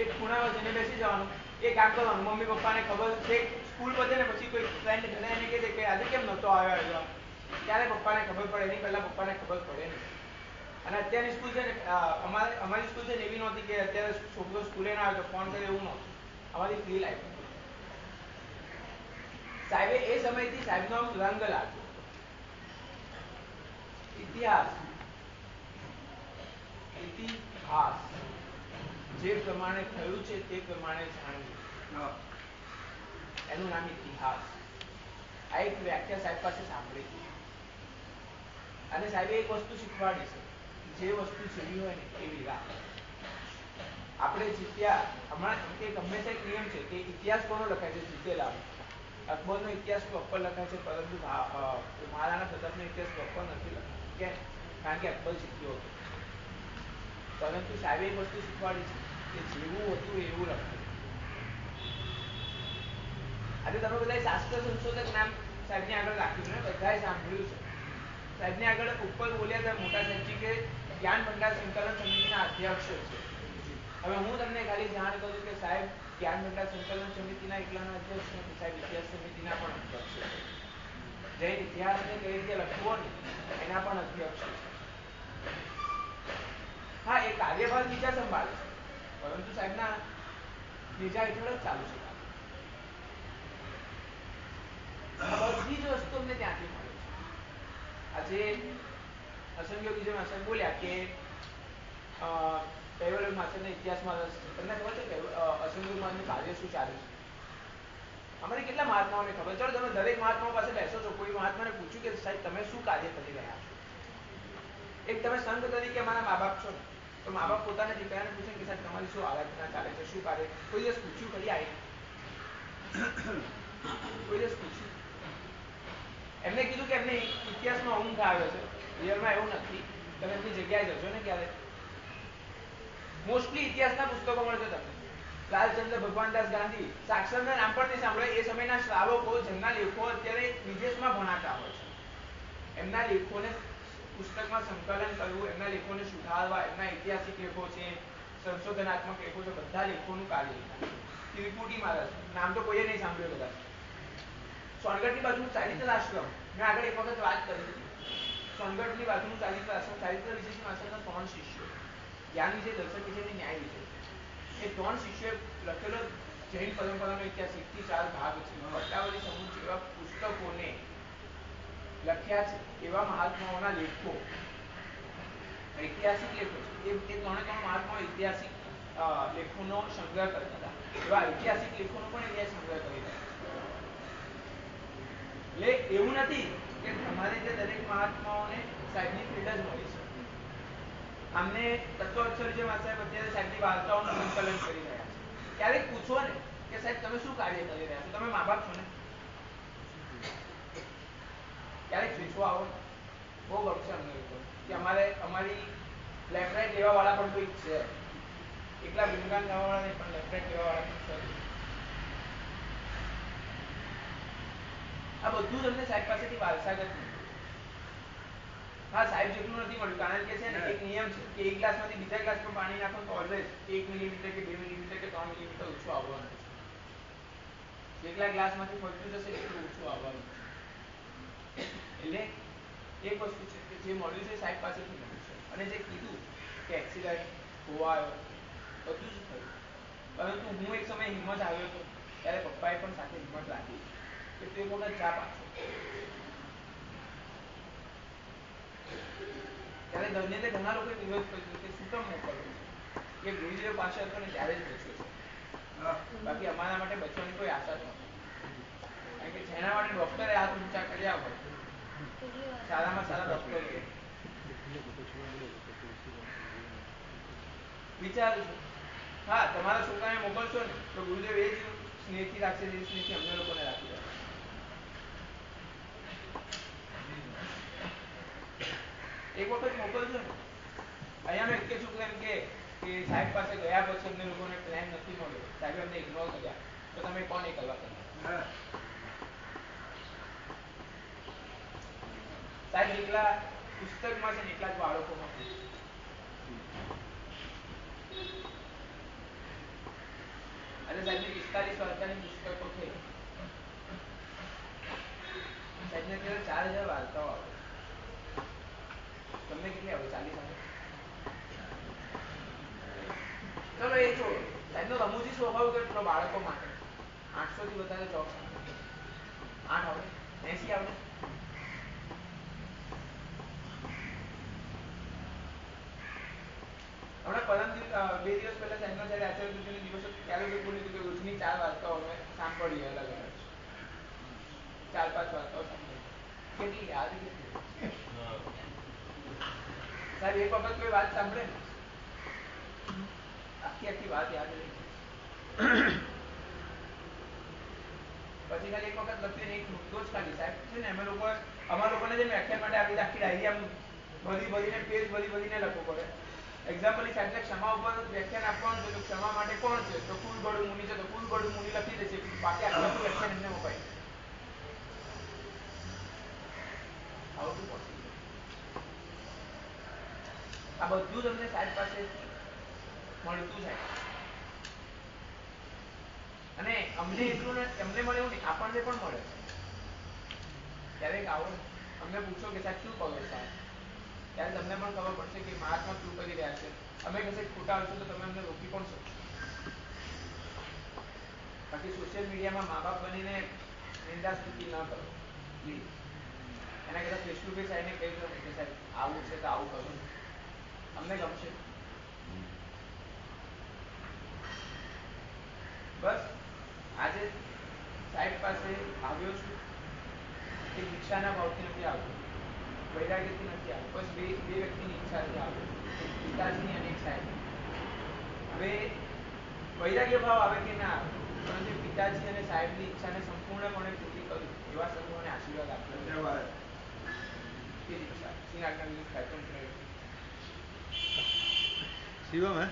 એક ખૂણામાં જઈને બેસી જવાનું, એ કામ કરવાનું. મમ્મી પપ્પાને ખબર છે, સ્કૂલ પતે ને પછી કોઈ ફ્રેન્ડ ઘરે એને કહે છે કે આજે કેમ નહોતો આવ્યો, ત્યારે પપ્પાને ખબર પડે, એની પહેલા પપ્પાને ખબર પડે નહીં. અને અત્યારની સ્કૂલ છે ને, અમારી સ્કૂલ છે ને એવી નહોતી કે અત્યારે છોકરો સ્કૂલે ના આવે તો ફોન કરે, એવું નહોતું. અમારી ફ્રી લાઈફ. સાહેબે એ સમયથી સાહેબનો રંગ લાગ્યો. ઇતિહાસ જે પ્રમાણે થયું છે તે પ્રમાણે જાણવું, એનું નામ ઇતિહાસ. આ એક વ્યાખ્યા સાહેબ પાસે સાંભળી હતી. અને સાહેબે એક વસ્તુ શીખવાડી છે, જે વસ્તુ જેવી હોય ને એવી રાખ. આપણે જીત્યા હમણાં એક હંમેશા એક નિયમ છે કે ઇતિહાસ કોનો લખાય છે? જીતેલા. અકબરનો ઇતિહાસ પ્રોપર લખાય છે, પરંતુ મહારાણા પ્રતાપનો ઇતિહાસ પ્રોપર નથી લખાયો. કેમ? કારણ કે અકબર જીત્યો હતો. પરંતુ સાહેબે એક વસ્તુ શીખવાડી છે કે જેવું હતું એવું લખાય. આજે તમે બધા શાસ્ત્ર સંશોધક નામ સાહેબની આગળ રાખ્યું ને, બધાએ સાંભળ્યું છે. સાહેબની આગળ ઉપર બોલ્યા હતા મોટા સાહેબજી કે જ્ઞાન ભંડાર સંકલન સમિતિના અધ્યક્ષ છે. હવે હું તમને ખાલી જાણ કરું કે સાહેબ જ્ઞાન ભંડાર સંકલન સમિતિના એકલાના અધ્યક્ષ નથી, સાહેબ ઇતિહાસ સમિતિના પણ અધ્યક્ષ છે. જૈન ઇતિહાસને કઈ રીતે લખવો ને એના પણ અધ્યક્ષ છે. હા, એ કાર્યભાર બીજા સંભાળે છે, પરંતુ સાહેબના બીજા હેઠળ જ ચાલુ છે. બધી જ વસ્તુ અમને ત્યાંથી મળે છે. આજે અસંયોગી જેમ અસંગ બોલ્યા કે કૈવલ્ય માસ્ટરના ઇતિહાસમાં રસ છે. તમને ખબર છે કે અસંયોગી મહારાજનું કાર્ય શું ચાલે છે? અમારે કેટલા મહાત્માઓને ખબર? ચલો તમે દરેક મહાત્માઓ પાસે બેસો છો, કોઈ મહાત્માને પૂછ્યું કે સાહેબ તમે શું કાર્ય કરી રહ્યા છો? એક તમે સંત તરીકે અમારા મા બાપ છો, તો મા બાપ પોતાના દીકરાને પૂછે કે સાહેબ તમારી શું આરાધના ચાલે છે, શું કાર્ય? કોઈ દિવસ પૂછ્યું ખરી? આવી કોઈ દિવસ પૂછ્યું? એમને કીધું કે એમને ઇતિહાસમાં ઊંઘ આવે છે, રિયલમાં એવું નથી. તમે એમની જગ્યાએ જશો ને ક્યારે, મોસ્ટલી ઇતિહાસના પુસ્તકો મળશે તમને. લાલચંદ્ર ભગવાનદાસ ગાંધી, સાક્ષરના નામ પણ નહીં સાંભળે. એ સમયના શ્રાવકો, જેમના લેખો અત્યારે વિદેશમાં ભણાતા હોય છે, એમના લેખોને પુસ્તકમાં સંકલન કરવું, એમના લેખોને સુધારવા, એમના ઐતિહાસિક લેખો છે, સંશોધનાત્મક લેખો છે, બધા લેખોનું કાર્ય. ત્રિપુટી મહારાજ નામ તો કોઈએ નહીં સાંભળ્યું કદાચ. સોનગઢની બાજુનું ચારિત્ર આશ્રમ, મેં આગળ એક વખત વાત કરી હતી. સોનગઢની બાજુનું ચારિત્ર આશ્રમ, ચારિત્ર વિજયસિંહ આશ્રમના 3 શિષ્યો, જ્ઞાન વિજય, દર્શન વિજય અને ન્યાય વિજય. એ 3 શિષ્યોએ લખેલો જૈન પરંપરાનો ઇતિહાસ 1 થી 4 ભાગ છે. પટ્ટાવલી સમૂહ જેવા પુસ્તકોને લખ્યા છે. એવા મહાત્માઓના લેખો, ઐતિહાસિક લેખો છે. એ 3 મહાત્માઓ ઐતિહાસિક લેખોનો સંગ્રહ કરતા હતા. એવા ઐતિહાસિક લેખોનો પણ એ સંગ્રહ કરી રહ્યા. એટલે એવું નથી કે તમારે જે દરેક મહાત્માઓને સાહેબની ફીલ્ડ જ મળી છે. અમને તત્વ અક્ષર જે સાહેબ અત્યારે સાહેબની વાર્તાઓનું સંકલન કરી રહ્યા છે. ક્યારેક પૂછો ને કે સાહેબ તમે શું કાર્ય કરી રહ્યા છો, તમે મા બાપ છો ને, ક્યારેક પૂછવા આવો. બહુ ગમશે અમને લોકો કે અમારી લેફ્ટ રાઈટ લેવા વાળા પણ કોઈ છે, એકલા ગુણગાન ગાવા વાળા નહીં પણ લેફ્ટ રાઈટ લેવા વાળા પણ છે. આ બધું તમને સાહેબ પાસેથી વારસાગત મળ્યું. હા સાહેબ જેટલું નથી મળ્યું, કારણ કે છે ને એક નિયમ છે કે એક ગ્લાસમાંથી બીજા ગ્લાસમાં પાણી નાખો તો ઓલવેઝ 1 મિલીમીટર કે 2 મિલીમીટર કે 3 મિલીમીટર ઓછું આવવાનું છે. જેટલા ગ્લાસમાંથી ફરતું જશે એટલું ઓછું આવવાનું છે. એટલે એક વસ્તુ છે કે જે મળ્યું છે સાહેબ પાસેથી મળ્યું છે. અને જે કીધું કે એક્સિડન્ટ હોવાયો બધું જ થયું, પરંતુ હું એક સમય હિંમત આવ્યો હતો ત્યારે પપ્પાએ પણ સાથે હિંમત રાખી કે તું એક વખત જા પાછો. ત્યારે દરમિયાન ઘણા લોકોએ વિરોધ કર્યો કે શું કામ મોકલવો છે, કે ગુરુદેવ પાસે હતો ને ત્યારે જ બચ્યો છે, બાકી અમારા માટે બચવાની કોઈ આશા જ નથી. કારણ કે જેના માટે ડોક્ટરે હાથ ઊંચા કર્યા હોય, સારામાં સારા ડોક્ટર વિચારું છું. હા તમારા છોકરાને મોકલશો ને તો ગુરુદેવ એ જ સ્નેહથી રાખશે જે સ્નેહથી અમને લોકોને રાખી રહ્યા. એક વખત મોકલજો ને. અહીંયા એક છોકરા એમ કે સાહેબ પાસે ગયા પછી અમને લોકોને પ્લાન નથી મળ્યો, સાહેબે અમને ઇગ્નોર કર્યા, તો તમે કોણ એ કરવા કર્યા? સાહેબ એકલા પુસ્તકમાં છે ને એટલા જ બાળકોમાં છે. અને સાહેબની 45 વાર્તાની પુસ્તકો થઈ, સાહેબને અત્યારે 4000 વાર્તાઓ આવે. તમને કેટલી આવે? 40 આવે? ચલો એ છોડો. સાહેબનો રમૂજી સ્વભાવ કેટલો બાળકો માટે? 800 થી વધારે જોક્સ આવે. 8 આવે? 80 આવે? હમણાં પરમ 2 દિવસ પહેલા સાહેબનો જ્યારે આચાર્ય વૃત્તિનો દિવસ હતો ત્યારે કોઈ બોલ્યું હતું કે રોજની 4 વાર્તાઓ અમે સાંભળીએ અલગ અલગ 4-5 વાર્તાઓ સાંભળીએ. કેટલી યાદ કેટલી? સાહેબ એક વખત કોઈ વાત સાંભળે ને આખી વાત યાદ રહી પછી ખાલી એક વખત લખીને એક મુદ્દો જ ખાલી સાહેબ છે ને અમે લોકો અમારા લોકોને જે વ્યાખ્યાન માટે આવી આખી ડાયરી આમ ભરીને પેજ ભરીને લખવું પડે. એક્ઝામ્પલની સાહેબને ક્ષમા ઉપર વ્યાખ્યાન આપવાનું છે તો ક્ષમા માટે કોણ છે તો ફૂલગળું મુનિ છે તો ફૂલગળું મુનિ લખી દે છે, બાકી આખું વ્યાખ્યાન એમને મોકલાય. How to possible? આ બધું તમને સાહેબ પાસેથી મળતું જાય. અને અમને એટલું એમને મળે એવું નહીં, આપણને પણ મળે. ક્યારેક આવો અમને પૂછો કે સાહેબ શું કરો સાહેબ, ત્યારે તમને પણ ખબર પડશે કે મહાત્મા શું કરી રહ્યા છે. અમે કશે ખોટા આવશું તો તમે અમને રોકી પણ શકશો. બાકી સોશિયલ મીડિયામાં મા બાપ બનીને નિંદા સ્તુતિ ન કરો પ્લીઝ. એના કરતાં ફેસ ટુ ફેસ આવીને કહી દો ને કે સાહેબ આવું છે તો આવું કરું, અમને ગમશે. બસ આજે સાહેબ પાસે આવ્યો છું એ દીક્ષાના ભાવથી નથી આવતો, વૈરાગ્યથી નથી આવતો, બસ બે વ્યક્તિની ઈચ્છાથી આવ્યો, એક પિતાજીની અને એક સાહેબ. હવે વૈરાગ્ય ભાવ આવે કે ના આવે, પરંતુ પિતાજી અને સાહેબની ઈચ્છાને સંપૂર્ણપણે પૂરી કરું એવા સદગુણોને આશીર્વાદ આપજો. એ દીક્ષા શ્રી આજ્ઞા વિરુદ્ધ કાર્યક્રમ થયો. શિવમ હે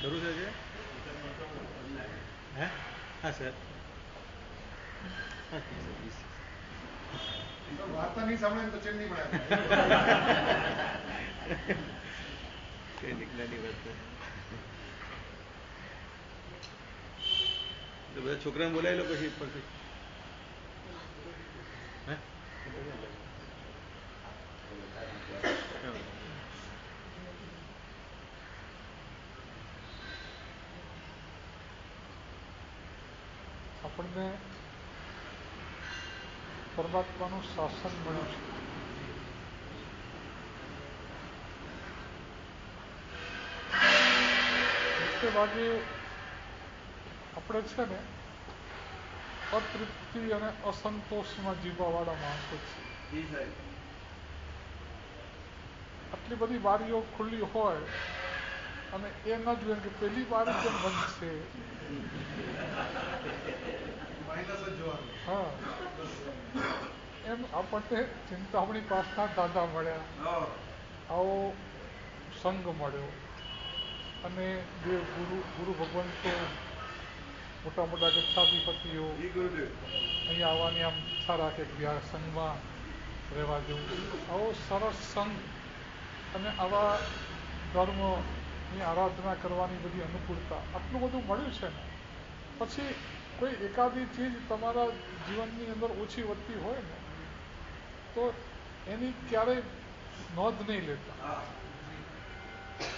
શરૂ છે હે? હા સર. વાર્તા નહીં સાંભળે તો ચેન નહીં પડે. કઈ નીકળ્યાની વાત તો બધા છોકરાને બોલાવી લો પછી પરથી. હે આપણને પરમાત્માનું શાસન મળ્યું છે. મોટે ભાગે આપણે છે ને અતૃપ્તિ અને અસંતોષમાં જીવવાવાળા માણસો છે. આટલી બધી બારીઓ ખુલ્લી હોય અને એ ન જોઈએ કે પહેલી વાર કેમ બનશે. હા, એમ આપણને ચિંતામણી પાસના દાદા મળ્યા, આવો સંઘ મળ્યો, અને દેવ ગુરુ ભગવાન તો મોટા મોટા ગચ્છાધિપતિઓ અહીંયા આવવાની આમ ઈચ્છા રાખે કે આ સંઘમાં રહેવા જેવું. આવો સરસ સંઘ અને આવા ધર્મની આરાધના કરવાની બધી અનુકૂળતા, આટલું બધું મળ્યું છે ને, પછી કોઈ એકાદી ચીજ તમારા જીવનની અંદર ઓછી વધતી હોય ને તો એની ક્યારેય નોંધ નહીં લેતા.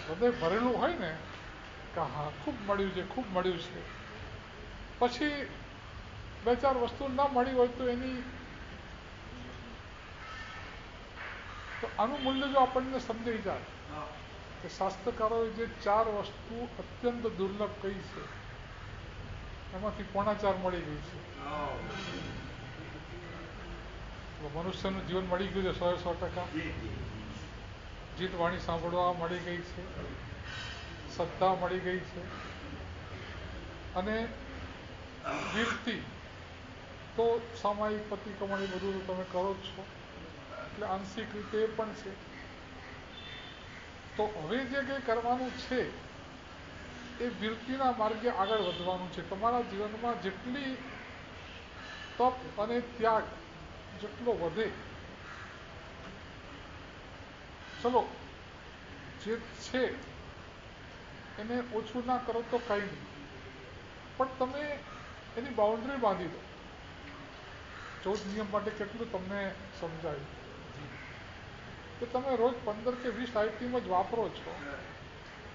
હૃદય ભરેલું હોય ને કે હા ખૂબ મળ્યું છે, ખૂબ મળ્યું છે, પછી બે ચાર વસ્તુ ના મળી હોય તો આનું મૂલ્ય જો આપણને સમજાઈ જાય કે શાસ્ત્રકારોએ જે 4 વસ્તુ અત્યંત દુર્લભ કહી છે એમાંથી 4.5 મળી ગઈ છે. મનુષ્યનું જીવન મળી ગયું છે 100%. જીત વાણી સાંભળવા મળી ગઈ છે, શ્રદ્ધા મળી ગઈ છે, અને કીર્તિ તો સામાયિક પતિ કમાણી બધું તમે કરો જ છો એટલે આંશિક રીતે એ પણ છે. તો હવે જે કંઈ કરવાનું છે એ વીરતીના માર્ગે આગળ વધવાનું છે. તમારા જીવનમાં જેટલી તપ અને ત્યાગ જેટલો વધે, ચલો જે છે એને ઓછું ના કરો તો કંઈ નહીં, પણ તમે એની બાઉન્ડ્રી બાંધી દો. 14 નિયમ માટે કેટલું તમને સમજાયું કે તમે રોજ 15 કે 20 આઈટમ જ વાપરો છો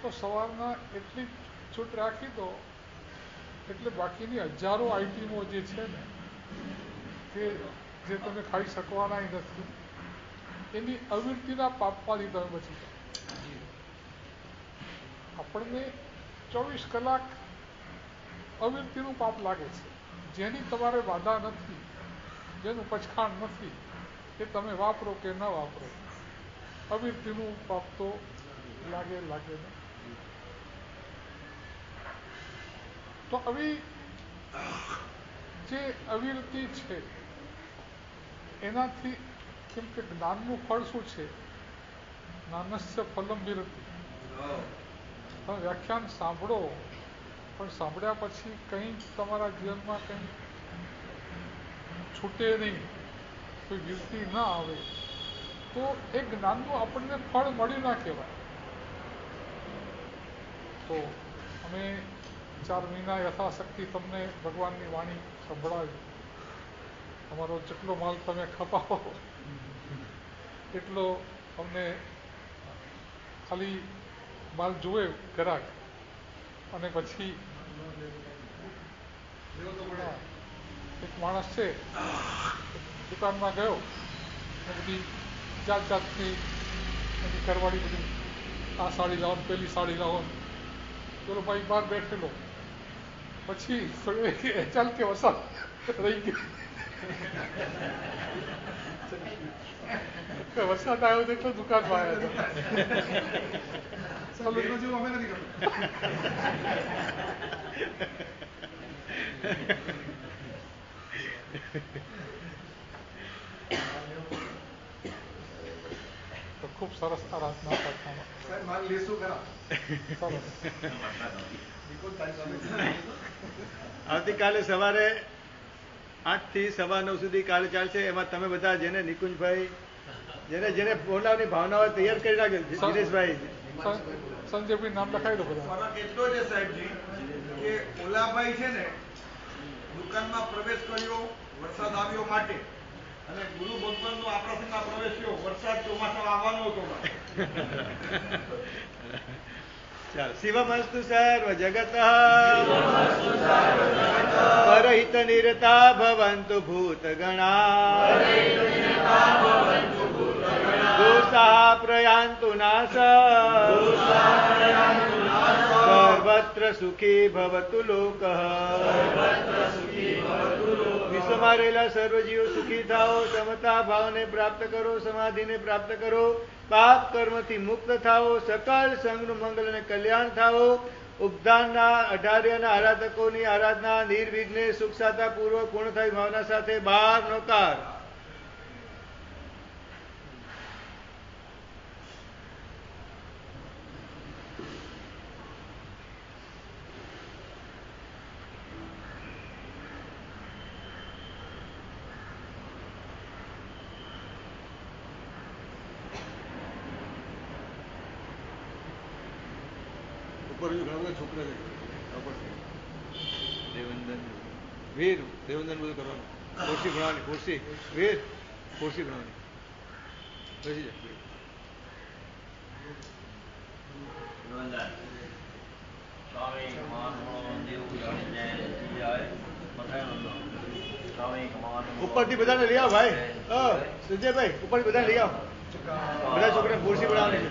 તો સવારના એટલી છૂટ રાખી દો એટલે બાકીની હજારો આઈટમો જે છે ને કે જે તમે ખાઈ શકવાના નથી એની અવિરતીના પાપમાંથી તમે બચી જાઓ. આપણને 24 કલાક અવિરતીનું પાપ લાગે છે, જેની તમારે બાધા નથી, જેનું પચખાણ નથી, એ તમે વાપરો કે ન વાપરો, અવિરતીનું પાપ તો લાગે ને. તો આવી જે અવિરતી છે એનાથી, કેમ કે જ્ઞાનનું ફળ શું છે? જ્ઞાનસ્ય ફલમ વિરતિ. તમે વ્યાખ્યાન સાંભળો પણ સાંભળ્યા પછી કંઈ તમારા જીવનમાં કંઈ છૂટે નહીં, કોઈ વિરતિ ન આવે તો એ જ્ઞાનનું આપણને ફળ મળ્યું ના કહેવાય. તો અમે 4 મહિના યથાશક્તિ તમને ભગવાનની વાણી સંભળાવી. તમારો જેટલો માલ તમે ખપાવો એટલો અમને ખાલી માલ જુએ ગ્રાહક, અને પછી એક માણસ છે દુકાનમાં ગયો અને બધી જાત જાતની એની કરવાળી બધી, આ સાડી લાવો, પેલી સાડી લાવો. પેલો ભાઈ બહાર બેઠેલો, પછી ચાલ કે વસાત રહી ગયો. વરસાદ આવ્યો તો એટલો દુકાનમાં આવ્યા તો ખૂબ સરસ આરાધના પ્રાર્થનામાં આવતીકાલે સવારે 8 થી 9:15 સુધી કાલે ચાલશે. એમાં તમે બધા જેને નિકુંજભાઈ જેને બોલાવવાની ભાવનાઓ તૈયાર કરી નાખે, દિનેશભાઈ, સંજયભાઈ નામ લખાવી દો બધા. ફરક એટલો છે સાહેબજી કે ઓલાભાઈ છે ને દુકાનમાં પ્રવેશ કર્યો વરસાદ આવ્યો માટે, અને ગુરુ ભગવાનનો આપણા સંગમાં પ્રવેશ થયો વરસાદ ચોમાસા આવવાનો હતો. ચાલો. શિવમસ્તુ સર્વ જગત પરહિત નિરતા ભવન્તુ ભૂત ગણા દોષા પ્રયાન્તુ નાશ સર્વ સર્વત્ર સુખી ભવતુ લોકઃ વિશ્વમાં રહેલા સર્વજીવો સુખી થાઓ, સમતા ભાવને પ્રાપ્ત કરો, સમાધિને પ્રાપ્ત કરો, પાપ કર્મથી મુક્ત થાઓ, સકલ સંગનું મંગલ અને કલ્યાણ થાઓ, ઉપદાનના 18 આરાધકોની આરાધના નિર્વિઘ્ને સુખ સાતા પૂર્વક પૂર્ણ થાય ભાવના સાથે 12 નોકાર. છોકરા વીર દેવંદન બધું કરવાનું, ખુરશી ભણવાની, ખુરશી વીર ખુરશી ભણવાની. બેસી જાય. સ્વામી ઉપરથી બધાને લઈ આવો ભાઈ. સંજયભાઈ ઉપરથી બધાને લઈ આવો. બધા છોકરા ખુરશી બનાવવાની છે.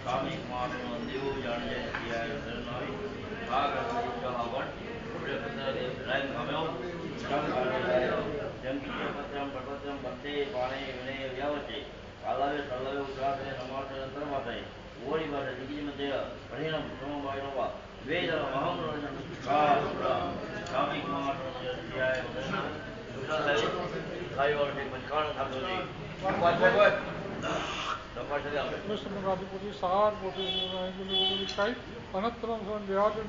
સ્વામી કુમારનું દેવું જાણે કાલાવે સલાવે ઉત્તરાસે નમાસે અંતર્માસે ઓરી માટે દિગી મધ્ય પરિણામ સમવાયનવા વેદ મહમ સ્વામી કુમારનું જય ખાયો મનખાણ થાકોજી વિષ્ણુરાધિપતિ સાર પોટી કાઈ અનંતરમ વ્યાસન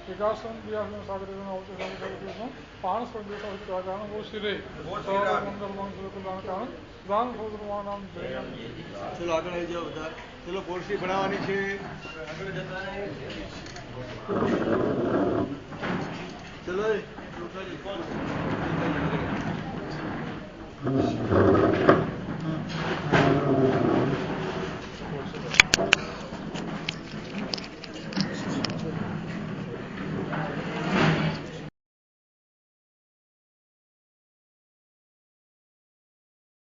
વિકાસન વ્યાસન સાગરન અવતરણ પાણ સંદેશ રાજાનું બહુ શિરે મંગલ મંગલ કારણ દાન ભગવાન જય. ચલો આગળ આવી જાઓ બધા. ચલો ખુરશી બનાવવાની છે. ચલો